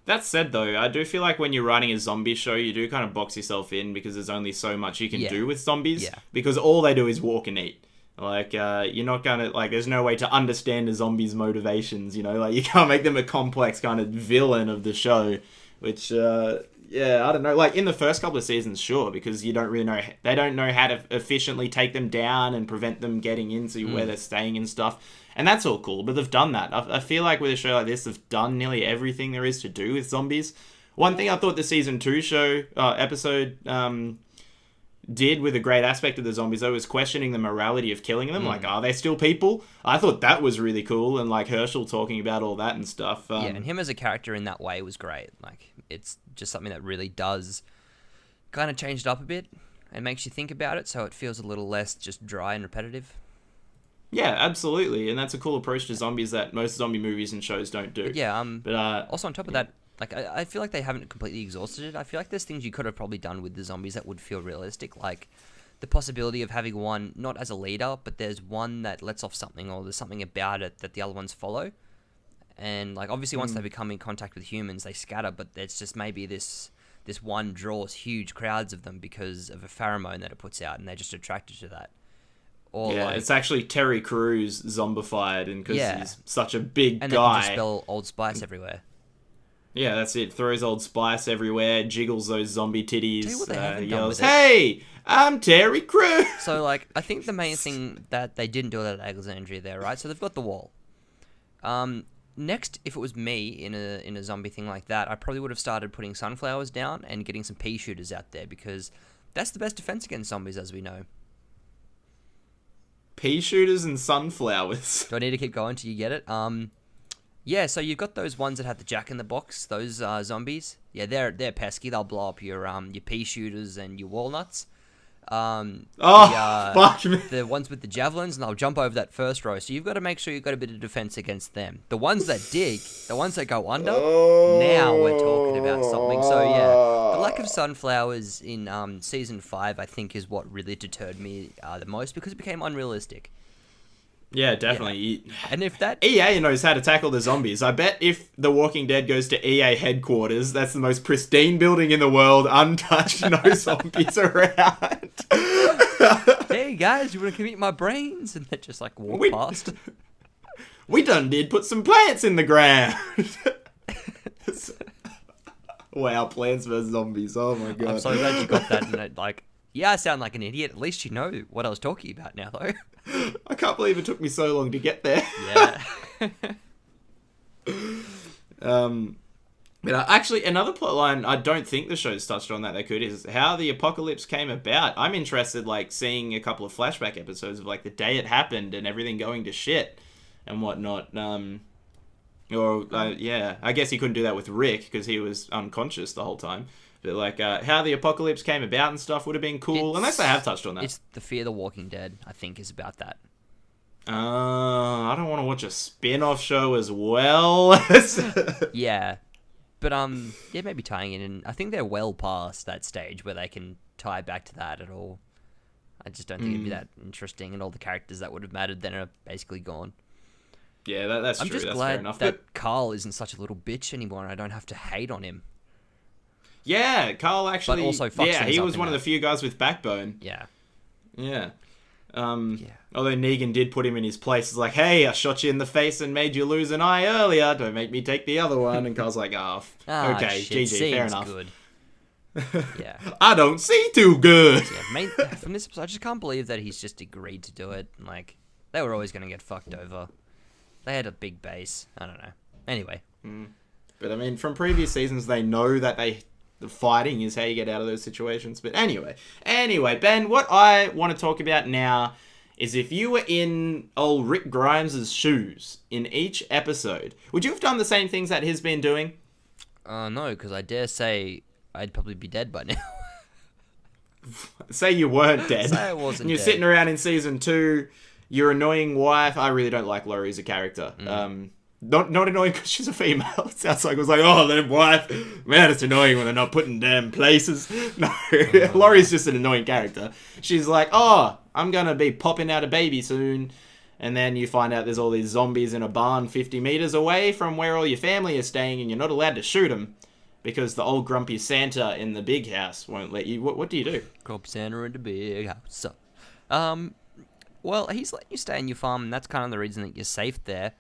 That said, though, I do feel like when you're writing a zombie show, you do kind of box yourself in because there's only so much you can do with zombies. Because all they do is walk and eat. Like, you're not gonna, like, there's no way to understand a zombie's motivations, you know? Like, you can't make them a complex kind of villain of the show, which, I don't know. Like, in the first couple of seasons, sure, because you don't really know, they don't know how to efficiently take them down and prevent them getting into where they're staying and stuff. And that's all cool, but they've done that. I feel like with a show like this, they've done nearly everything there is to do with zombies. One thing I thought the season 2 episode did with a great aspect of the zombies, though, was questioning the morality of killing them. Like, are they still people? I thought that was really cool, and like Herschel talking about all that and stuff. And him as a character in that way was great. Like, it's just something that really does kind of change it up a bit and makes you think about it, so it feels a little less just dry and repetitive. Yeah, absolutely, and that's a cool approach to zombies that most zombie movies and shows don't do. But also on top of that, like, I feel like they haven't completely exhausted it. I feel like there's things you could have probably done with the zombies that would feel realistic, like the possibility of having one not as a leader, but there's one that lets off something, or there's something about it that the other ones follow. And like, obviously once they become in contact with humans, they scatter, but it's just maybe this one draws huge crowds of them because of a pheromone that it puts out, and they're just attracted to that. Or it's actually Terry Crews zombified, and because he's such a big and guy. And they can just spell Old Spice everywhere. Yeah, that's it. Throws Old Spice everywhere, jiggles those zombie titties. Tell you what they haven't done yells, with it. "Hey, I'm Terry Crews!" So, like, I think the main thing that they didn't do at Alexandria there, right? So they've got the wall. Next, if it was me in a zombie thing like that, I probably would have started putting sunflowers down and getting some pea shooters out there, because that's the best defense against zombies, as we know. Pea shooters and sunflowers. Do I need to keep going till you get it? Yeah, so you've got those ones that have the jack-in-the-box, those zombies. Yeah, they're pesky. They'll blow up your pea shooters and your walnuts. Fuck me. The ones with the javelins, and they'll jump over that first row. So you've got to make sure you've got a bit of defense against them. The ones that dig, the ones that go under, now we're talking about something. So yeah, the lack of sunflowers in season 5, I think, is what really deterred me the most, because it became unrealistic. Yeah, definitely. Yeah. And if that... EA knows how to tackle the zombies. I bet if The Walking Dead goes to EA headquarters, that's the most pristine building in the world, untouched, no zombies around. Hey guys, you want to come eat my brains? And they just like walk past. We done did put some plants in the ground. Wow, Plants vs Zombies. Oh my god. I'm so glad you got that. And I sound like an idiot. At least you know what I was talking about now, though. I can't believe it took me so long to get there. Yeah. But actually, another plotline I don't think the show's touched on that they could is how the apocalypse came about. I'm interested, like, seeing a couple of flashback episodes of, like, the day it happened and everything going to shit and whatnot. I guess he couldn't do that with Rick because he was unconscious the whole time. But like how the apocalypse came about and stuff would have been cool, unless they have touched on that. It's the Fear the Walking Dead, I think, is about that. I don't want to watch a spin-off show as well. Yeah. But, yeah, maybe tying it in. I think they're well past that stage where they can tie back to that at all. I just don't think it'd be that interesting, and all the characters that would have mattered then are basically gone. Yeah, that's I'm true. just That's glad fair enough. that Carl isn't such a little bitch anymore, and I don't have to hate on him. Yeah, Carl actually. But also fucks yeah, things he up was in one of that. the few guys with backbone. Yeah. Yeah. Yeah. Although Negan did put him in his place. It's like, hey, I shot you in the face and made you lose an eye earlier. Don't make me take the other one. And Carl's like, okay, shit, GG, fair enough. Good. Yeah. I don't see too good. Yeah, from this episode, I just can't believe that he's just agreed to do it. Like, they were always going to get fucked over. They had a big base. I don't know. Anyway. But I mean, from previous seasons, they know that the fighting is how you get out of those situations. But anyway, Ben, what I want to talk about now is if you were in old Rick Grimes' shoes in each episode, would you have done the same things that he's been doing? No, because I dare say I'd probably be dead by now. Say you weren't dead. Say I wasn't and you're dead. sitting around in season 2, your annoying wife. I really don't like Laurie as a character. Not annoying because she's a female. It sounds like it was like, oh, their wife. Man, it's annoying when they're not putting damn places. No, Laurie's just an annoying character. She's like, oh, I'm going to be popping out a baby soon. And then you find out there's all these zombies in a barn 50 meters away from where all your family is staying, and you're not allowed to shoot them because the old grumpy Santa in the big house won't let you. What do you do? Grumpy Santa in the big house. So, well, he's letting you stay on your farm, and that's kind of the reason that you're safe there.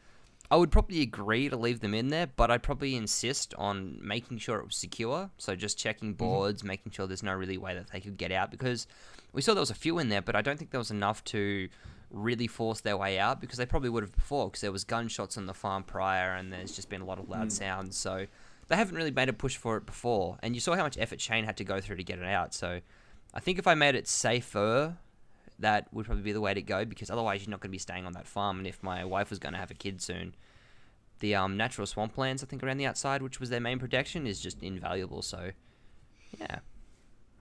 I would probably agree to leave them in there, but I'd probably insist on making sure it was secure. So just checking boards, making sure there's no really way that they could get out, because we saw there was a few in there, but I don't think there was enough to really force their way out, because they probably would have before, because there was gunshots on the farm prior, and there's just been a lot of loud sounds. So they haven't really made a push for it before, and you saw how much effort Shane had to go through to get it out. So I think if I made it safer, that would probably be the way to go, because otherwise you're not going to be staying on that farm. And if my wife was going to have a kid soon, the natural swamplands, I think, around the outside, which was their main protection, is just invaluable. So, yeah,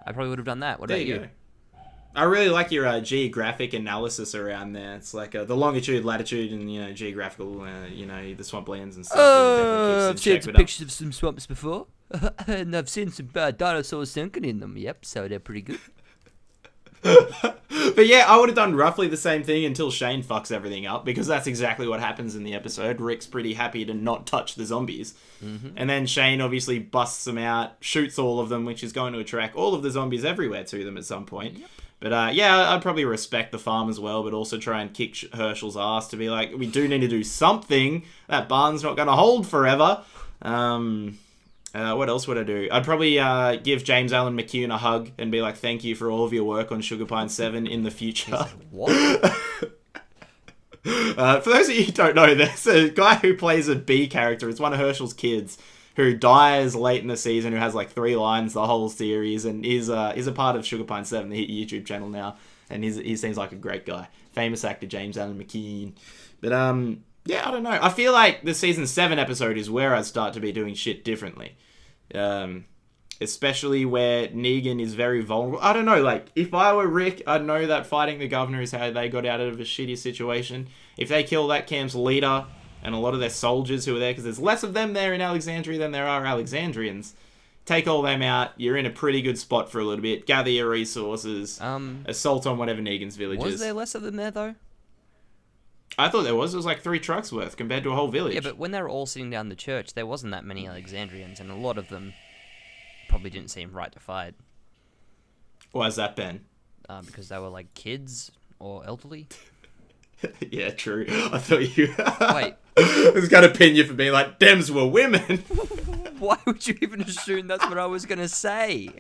I probably would have done that. What about you? Go. I really like your geographic analysis around there. It's like the longitude, latitude, and geographical, the swamplands and stuff. I've seen some pictures of some swamps before, and I've seen some dinosaurs sunken in them. Yep, so they're pretty good. But yeah, I would have done roughly the same thing until Shane fucks everything up, because that's exactly what happens in the episode. Rick's pretty happy to not touch the zombies. And then Shane obviously busts them out, shoots all of them, which is going to attract all of the zombies everywhere to them at some point. Yep. But yeah, I'd probably respect the farm as well, but also try and kick Herschel's ass to be like, we do need to do something. That barn's not going to hold forever. What else would I do? I'd probably give James Allen McCune a hug and be like, thank you for all of your work on Sugar Pine 7 in the future. What? For those of you who don't know, there's a guy who plays a B character. It's one of Herschel's kids who dies late in the season, who has like 3 lines the whole series, and is a part of Sugar Pine 7, the hit YouTube channel now. And he seems like a great guy. Famous actor James Allen McCune. But yeah, I don't know. I feel like the season 7 episode is where I'd start to be doing shit differently. Especially where Negan is very vulnerable. I don't know, like, if I were Rick, I'd know that fighting the governor is how they got out of a shitty situation. If they kill that camp's leader and a lot of their soldiers who are there, because there's less of them there in Alexandria than there are Alexandrians, take all them out, you're in a pretty good spot for a little bit, gather your resources, assault on whatever Negan's village is. Was there less of them there, though? I thought there was. It was like 3 trucks worth compared to a whole village. Yeah, but when they were all sitting down the church, there wasn't that many Alexandrians, and a lot of them probably didn't seem right to fight. Why has that been? Because they were like kids or elderly. Yeah, true. I thought you... Wait. I was going to pin you for being like, Dems were women. Why would you even assume that's what I was going to say?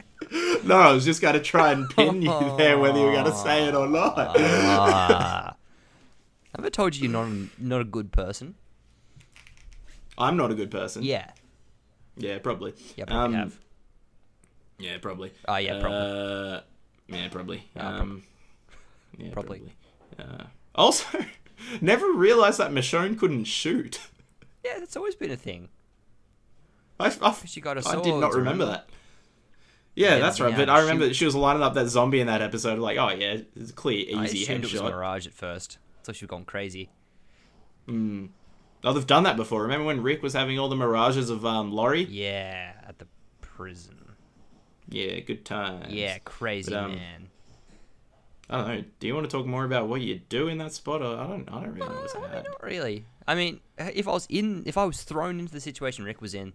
No, I was just going to try and pin you there, whether you were going to say it or not. Have I told you you're not a good person? I'm not a good person. Yeah. Yeah, probably. Yeah, probably have. Yeah, probably. Oh, yeah, probably. Yeah, probably. Yeah, probably. Also, never realised that Michonne couldn't shoot. Yeah, that's always been a thing. I She got a sword. did not remember that. Yeah, that's right. But I remember she was lining up that zombie in that episode. Like, oh yeah, it's a clear, easy I assumed headshot. it was Mirage at first. I thought she was gone crazy. Oh, they've done that before. Remember when Rick was having all the mirages of Laurie? Yeah, at the prison. Yeah, good times. Yeah, crazy man. I don't know. Do you want to talk more about what you do in that spot? Or I don't really know what's that. Not really. I mean, if I was thrown into the situation Rick was in,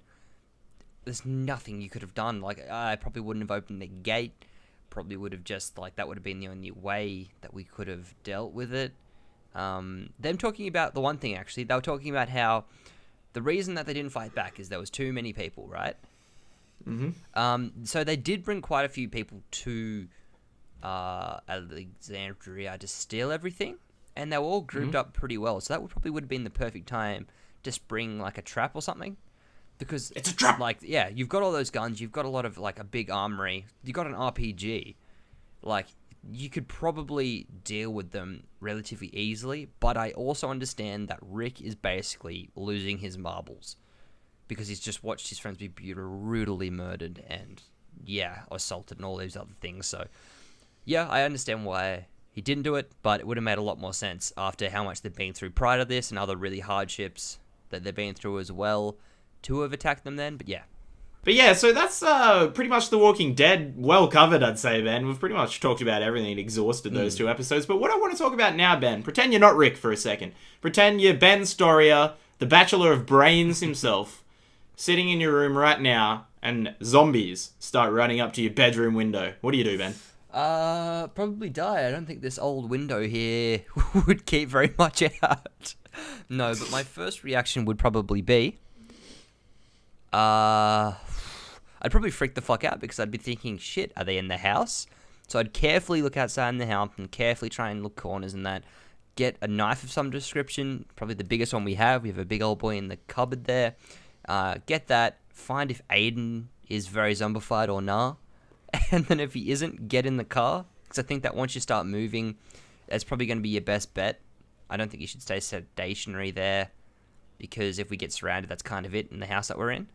there's nothing you could have done. Like, I probably wouldn't have opened the gate. Probably would have just, like, that would have been the only way that we could have dealt with it. Them talking about the one thing, actually, they were talking about how the reason that they didn't fight back is there was too many people, right? Mm-hmm. So they did bring quite a few people to Alexandria to steal everything, and they were all grouped up pretty well. So that would have been the perfect time to bring, like, a trap or something. Because it's a trap. Like, yeah, you've got all those guns, you've got a lot of, like, a big armory, you've got an RPG. Like, you could probably deal with them relatively easily, but I also understand that Rick is basically losing his marbles because he's just watched his friends be brutally murdered and, yeah, assaulted and all these other things. So, yeah, I understand why he didn't do it, but it would have made a lot more sense after how much they've been through prior to this and other really hardships that they've been through as well to have attacked them then, but yeah. But yeah, so that's pretty much The Walking Dead well covered, I'd say, Ben. We've pretty much talked about everything and exhausted those 2 episodes. But what I want to talk about now, Ben, pretend you're not Rick for a second. Pretend you're Ben Storia, the Bachelor of Brains himself, sitting in your room right now, and zombies start running up to your bedroom window. What do you do, Ben? Probably die. I don't think this old window here would keep very much out. No, but my first reaction would probably be... I'd probably freak the fuck out because I'd be thinking, shit, are they in the house? So I'd carefully look outside in the house and carefully try and look corners and that. Get a knife of some description, probably the biggest one we have. We have a big old boy in the cupboard there. Get that, find if Aiden is very zombified or nah. And then if he isn't, get in the car. Because I think that once you start moving, that's probably going to be your best bet. I don't think you should stay stationary there. Because if we get surrounded, that's kind of it in the house that we're in.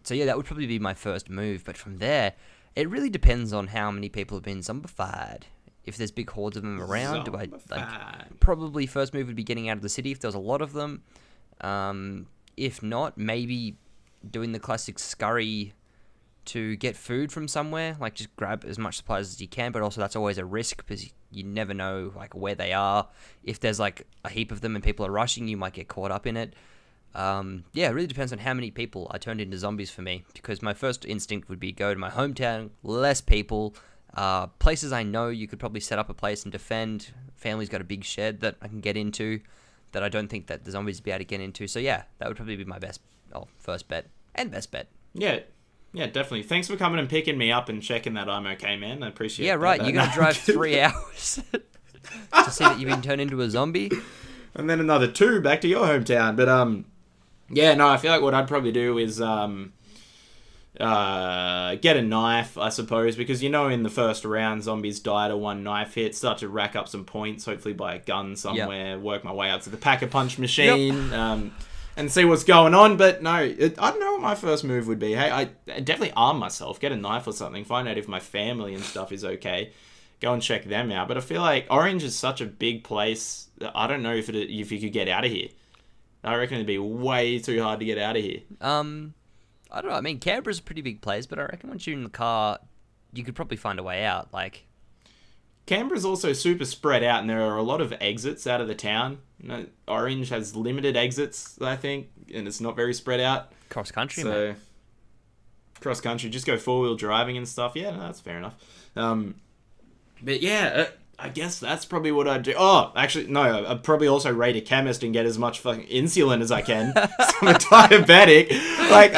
So yeah, that would probably be my first move. But from there, it really depends on how many people have been zombified. If there's big hordes of them around, do I probably first move would be getting out of the city if there's a lot of them. If not, maybe doing the classic scurry to get food from somewhere, like just grab as much supplies as you can. But also that's always a risk because you never know like where they are. If there's like a heap of them and people are rushing, you might get caught up in it. Yeah, it really depends on how many people are turned into zombies for me, because my first instinct would be go to my hometown, less people, places I know you could probably set up a place and defend. Family's got a big shed that I can get into that I don't think that the zombies would be able to get into. So yeah, that would probably be my first bet and best bet. Yeah, definitely. Thanks for coming and picking me up and checking that I'm okay, man. I appreciate it. Yeah, right. You're going to drive 3 hours to see that you've been turned into a zombie. And then another 2 back to your hometown. But, yeah, no, I feel like what I'd probably do is get a knife, I suppose, because in the first round, zombies die to 1 knife hit, start to rack up some points, hopefully buy a gun somewhere, work my way up to the pack-a-punch machine, and see what's going on. But no, I don't know what my first move would be. Hey, I definitely arm myself, get a knife or something, find out if my family and stuff is okay, go and check them out. But I feel like Orange is such a big place that I don't know if you could get out of here. I reckon it'd be way too hard to get out of here. I don't know. I mean, Canberra's a pretty big place, but I reckon once you're in the car, you could probably find a way out. Like, Canberra's also super spread out, and there are a lot of exits out of the town. Orange has limited exits, I think, and it's not very spread out. Cross country, so, mate. Cross country, just go 4-wheel driving and stuff. Yeah, no, that's fair enough. But yeah, I guess that's probably what I'd do. Oh, actually, no, I'd probably also raid a chemist and get as much fucking insulin as I can. So I'm a diabetic. Like,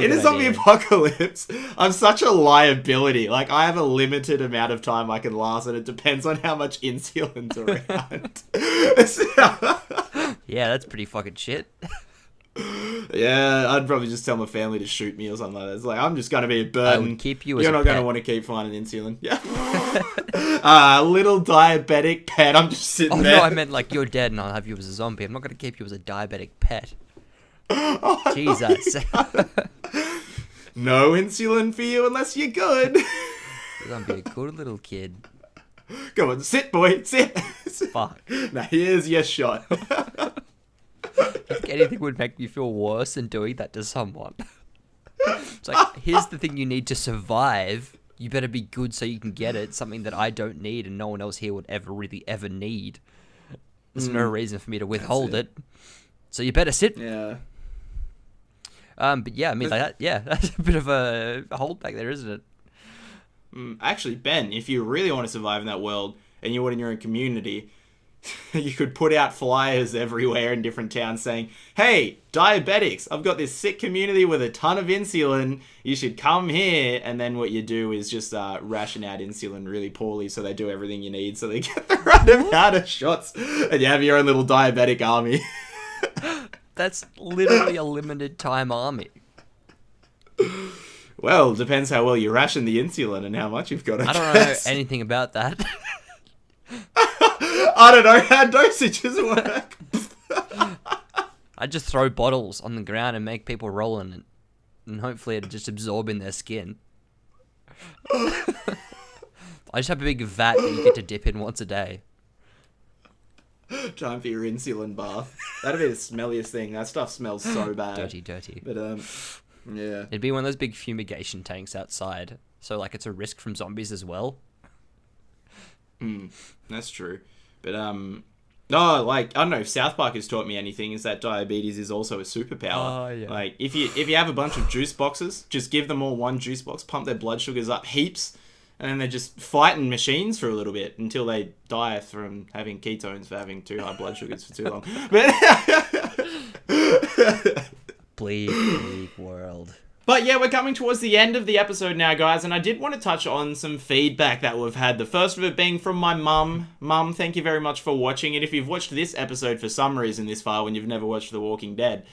in a zombie apocalypse, I'm such a liability. Like, I have a limited amount of time I can last, and it depends on how much insulin's around. Yeah, that's pretty fucking shit. Yeah, I'd probably just tell my family to shoot me or something like that. It's like, I'm just going to be a burden. I would keep you as You're a not pet. going to want to keep finding insulin. Yeah. Little diabetic pet. I'm just sitting there. Oh, no, I meant like you're dead and I'll have you as a zombie. I'm not going to keep you as a diabetic pet. Jesus. No insulin for you unless you're good. You're gonna be a good little kid. Go on, sit, boy, sit. Fuck. Now here's your shot. If anything would make me feel worse than doing that to someone. It's like, here's the thing you need to survive. You better be good so you can get it. Something that I don't need and no one else here would ever really ever need. There's no reason for me to withhold it. So you better sit. Yeah. But yeah, I mean, like that, yeah, that's a bit of a holdback there, isn't it? Actually, Ben, if you really want to survive in that world and you want in your own community, you could put out flyers everywhere in different towns saying, hey, diabetics, I've got this sick community with a ton of insulin. You should come here. And then what you do is just ration out insulin really poorly so they do everything you need so they get the right amount of shots. And you have your own little diabetic army. That's literally a limited time army. Well, depends how well you ration the insulin and how much you've got. I don't know anything about that. I don't know how dosages work. I just throw bottles on the ground and make people roll in it. And hopefully it'll just absorb in their skin. I just have a big vat that you get to dip in once a day. Time for your insulin bath. That'd be the smelliest thing. That stuff smells so bad. Dirty. But, yeah. It'd be one of those big fumigation tanks outside. So, like, it's a risk from zombies as well. That's true. But, no, like, I don't know if South Park has taught me anything, is that diabetes is also a superpower. Oh, yeah. Like, if you have a bunch of juice boxes, just give them all one juice box, pump their blood sugars up heaps, and then they're just fighting machines for a little bit until they die from having ketones for having too high blood sugars for too long. But bleak world. But yeah, we're coming towards the end of the episode now, guys, and I did want to touch on some feedback that we've had. The first of it being from my mum. Mum, thank you very much for watching it. If you've watched this episode for some reason this far when you've never watched The Walking Dead,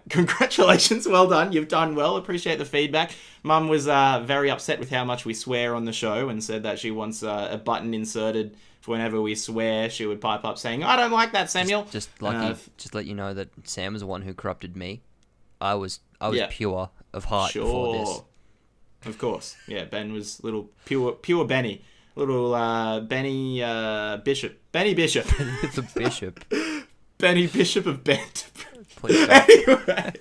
congratulations, well done. You've done well. Appreciate the feedback. Mum was very upset with how much we swear on the show and said that she wants a button inserted for whenever we swear. She would pipe up saying, I don't like that, Samuel. Just let you know that Sam was the one who corrupted me. I was pure of heart before this. Of course. Yeah, Ben was little pure Benny. Little Benny Bishop. Benny Bishop. The Bishop. Benny Bishop of Bent. Please don't. Anyway,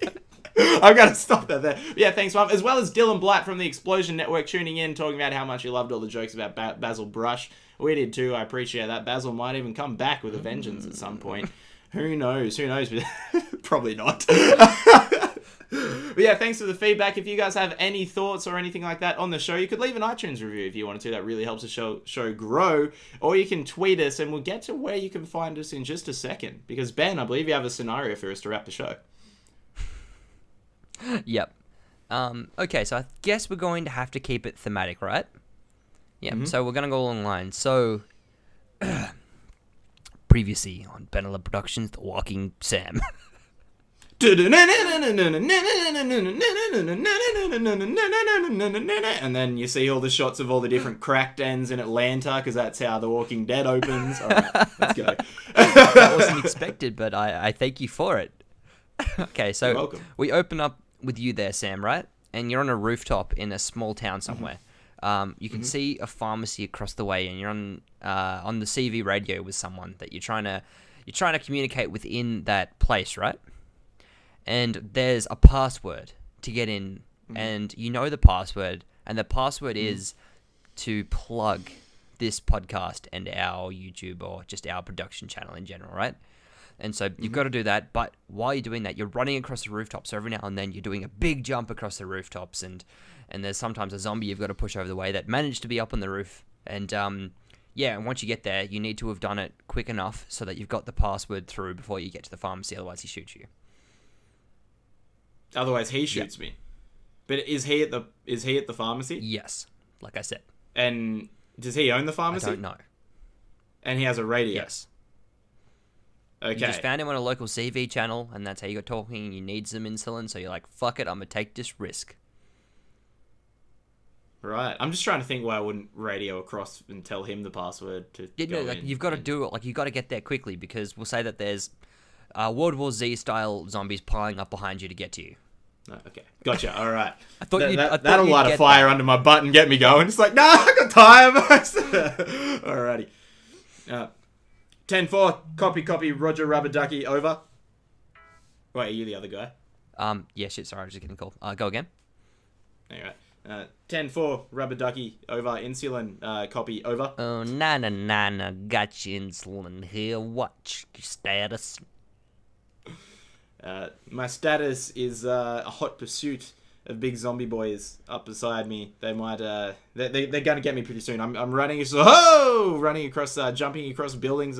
I've got to stop that there. Yeah, thanks, Mum. As well as Dylan Blatt from the Explosion Network tuning in, talking about how much he loved all the jokes about Basil Brush. We did too. I appreciate that. Basil might even come back with a vengeance at some point. Who knows? Probably not. But yeah, thanks for the feedback. If you guys have any thoughts or anything like that on the show, you could leave an iTunes review if you wanted to. That really helps the show grow. Or you can tweet us, and we'll get to where you can find us in just a second. Because, Ben, I believe you have a scenario for us to wrap the show. Yep. Okay, so I guess we're going to have to keep it thematic, right? Yeah, So we're going to go along lines. So, previously on Benella Productions, The Walking Sam. And then you see all the shots of all the different cracked ends in Atlanta, because that's how The Walking Dead opens. All right, let's go. That wasn't expected, but I thank you for it. Okay, so You're welcome. We open up with you there, Sam, right? And you're on a rooftop in a small town somewhere. You can see a pharmacy across the way, and you're on the CV radio with someone that you're trying to communicate within that place, right? And there's a password to get in, and you know the password, and the password is to plug this podcast and our YouTube or just our production channel in general, right? And so you've got to do that, but while you're doing that, you're running across the rooftops. So every now and then you're doing a big jump across the rooftops, and there's sometimes a zombie you've got to push over the way that managed to be up on the roof. And and once you get there, you need to have done it quick enough so that you've got the password through before you get to the pharmacy, otherwise he shoots you. Otherwise, he shoots me. But is he at the pharmacy? Yes, like I said. And does he own the pharmacy? I don't know. And he has a radio? Yes. Okay. You just found him on a local CV channel, and that's how you got talking, and you need some insulin, so you're like, fuck it, I'm going to take this risk. Right. I'm just trying to think why I wouldn't radio across and tell him the password to go in. You've got to do it. Like, you've got to get there quickly, because we'll say that there's World War Z style zombies piling up behind you to get to you. Oh, okay, gotcha. All right. I thought that'll light a fire under my butt and get me going. It's like, nah, I got time. Alrighty. 10-4, copy, Roger Rubber Ducky, over. Wait, are you the other guy? Yeah, shit, sorry, I was just getting called. Go again. Alright. 10-4, Rubber Ducky, over. Insulin, copy, over. Oh, na, got you, Insulin here. What's your status? My status is a hot pursuit of big zombie boys up beside me. They might, they're gonna get me pretty soon. I'm running across, jumping across buildings,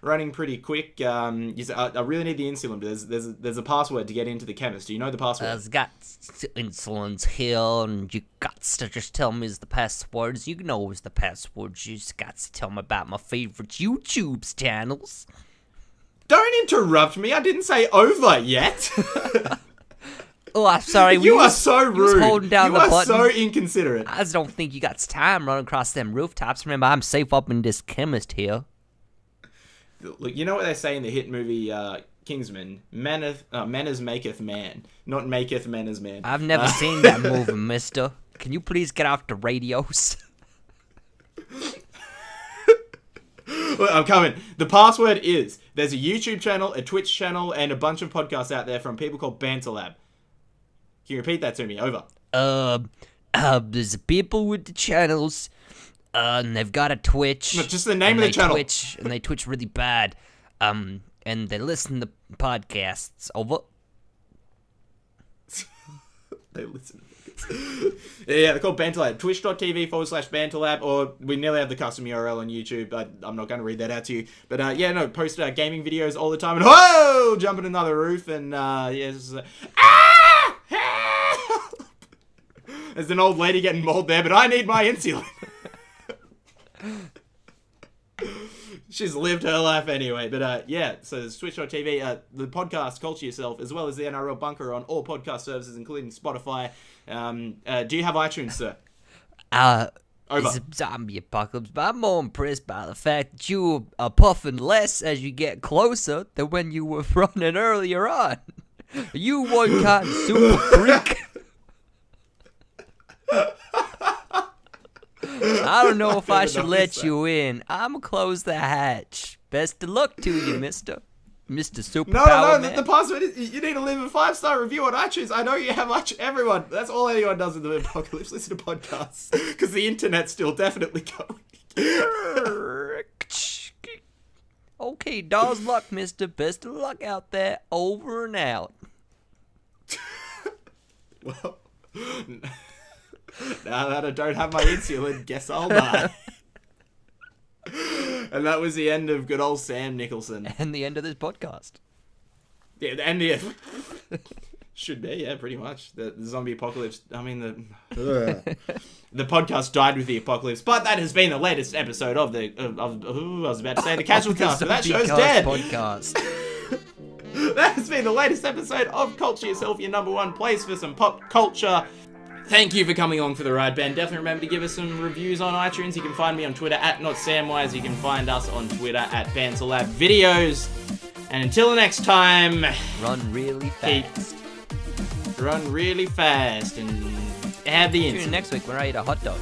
running pretty quick. I really need the insulin, but there's a password to get into the chemist. Do you know the password? I've got insulin's here, and you got to just tell me the passwords. You know the passwords. You just got to tell me about my favorite YouTube channels. Don't interrupt me. I didn't say over yet. Oh, I'm sorry. You are so rude. Holding down the button. You are so inconsiderate. I just don't think you got time running across them rooftops. Remember, I'm safe up in this chemist here. Look, you know what they say in the hit movie Kingsman? Manners maketh man, not maketh man as man. I've never seen that movie, mister. Can you please get off the radios? Look, I'm coming. The password is, there's a YouTube channel, a Twitch channel, and a bunch of podcasts out there from people called Banter Lab. Can you repeat that to me? Over. There's people with the channels, and they've got a Twitch. No, just the name of the channel. And they Twitch really bad. And they listen to podcasts. Over. They listen to podcasts. Yeah, they're called Banter Lab. Twitch.tv/Banter Lab, or we nearly have the custom URL on YouTube. I'm not going to read that out to you. But post gaming videos all the time. And whoa! Jumping another roof, and help! There's an old lady getting mauled there, but I need my insulin. She's lived her life anyway. But so there's Twitch.tv, the podcast Culture Yourself, as well as the NRL Bunker on all podcast services, including Spotify. Do you have iTunes, sir? Over. Over. It's a zombie apocalypse, but I'm more impressed by the fact that you are puffing less as you get closer than when you were running earlier on. You one kind of super freak. I don't know if I should let you in. I'ma close the hatch. Best of luck to you, Mr. Superpower Man. The password is you need to leave a 5-star review on iTunes. I know you have everyone. That's all anyone does in the apocalypse. Listen to podcasts. Because the internet's still definitely going. Okay, dog's luck, mister. Best of luck out there. Over and out. Well, now that I don't have my insulin, guess I'll die. And that was the end of good old Sam Nicholson. And the end of this podcast. Yeah, the end of should be, yeah, pretty much. The zombie apocalypse, the podcast died with the apocalypse, but that has been the latest episode of I was about to say the Casual Cast, but that show's dead. Podcast. That has been the latest episode of Culture Yourself, your number one place for some pop culture. Thank you for coming along for the ride, Ben. Definitely remember to give us some reviews on iTunes. You can find me on Twitter @NotSamWise. You can find us on Twitter @BanterLabVideos. And until the next time, run really fast. Run really fast and have the Tune insulin. in next week when I eat a hot dog.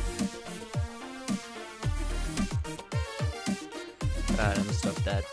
Alright, I'm gonna stop that.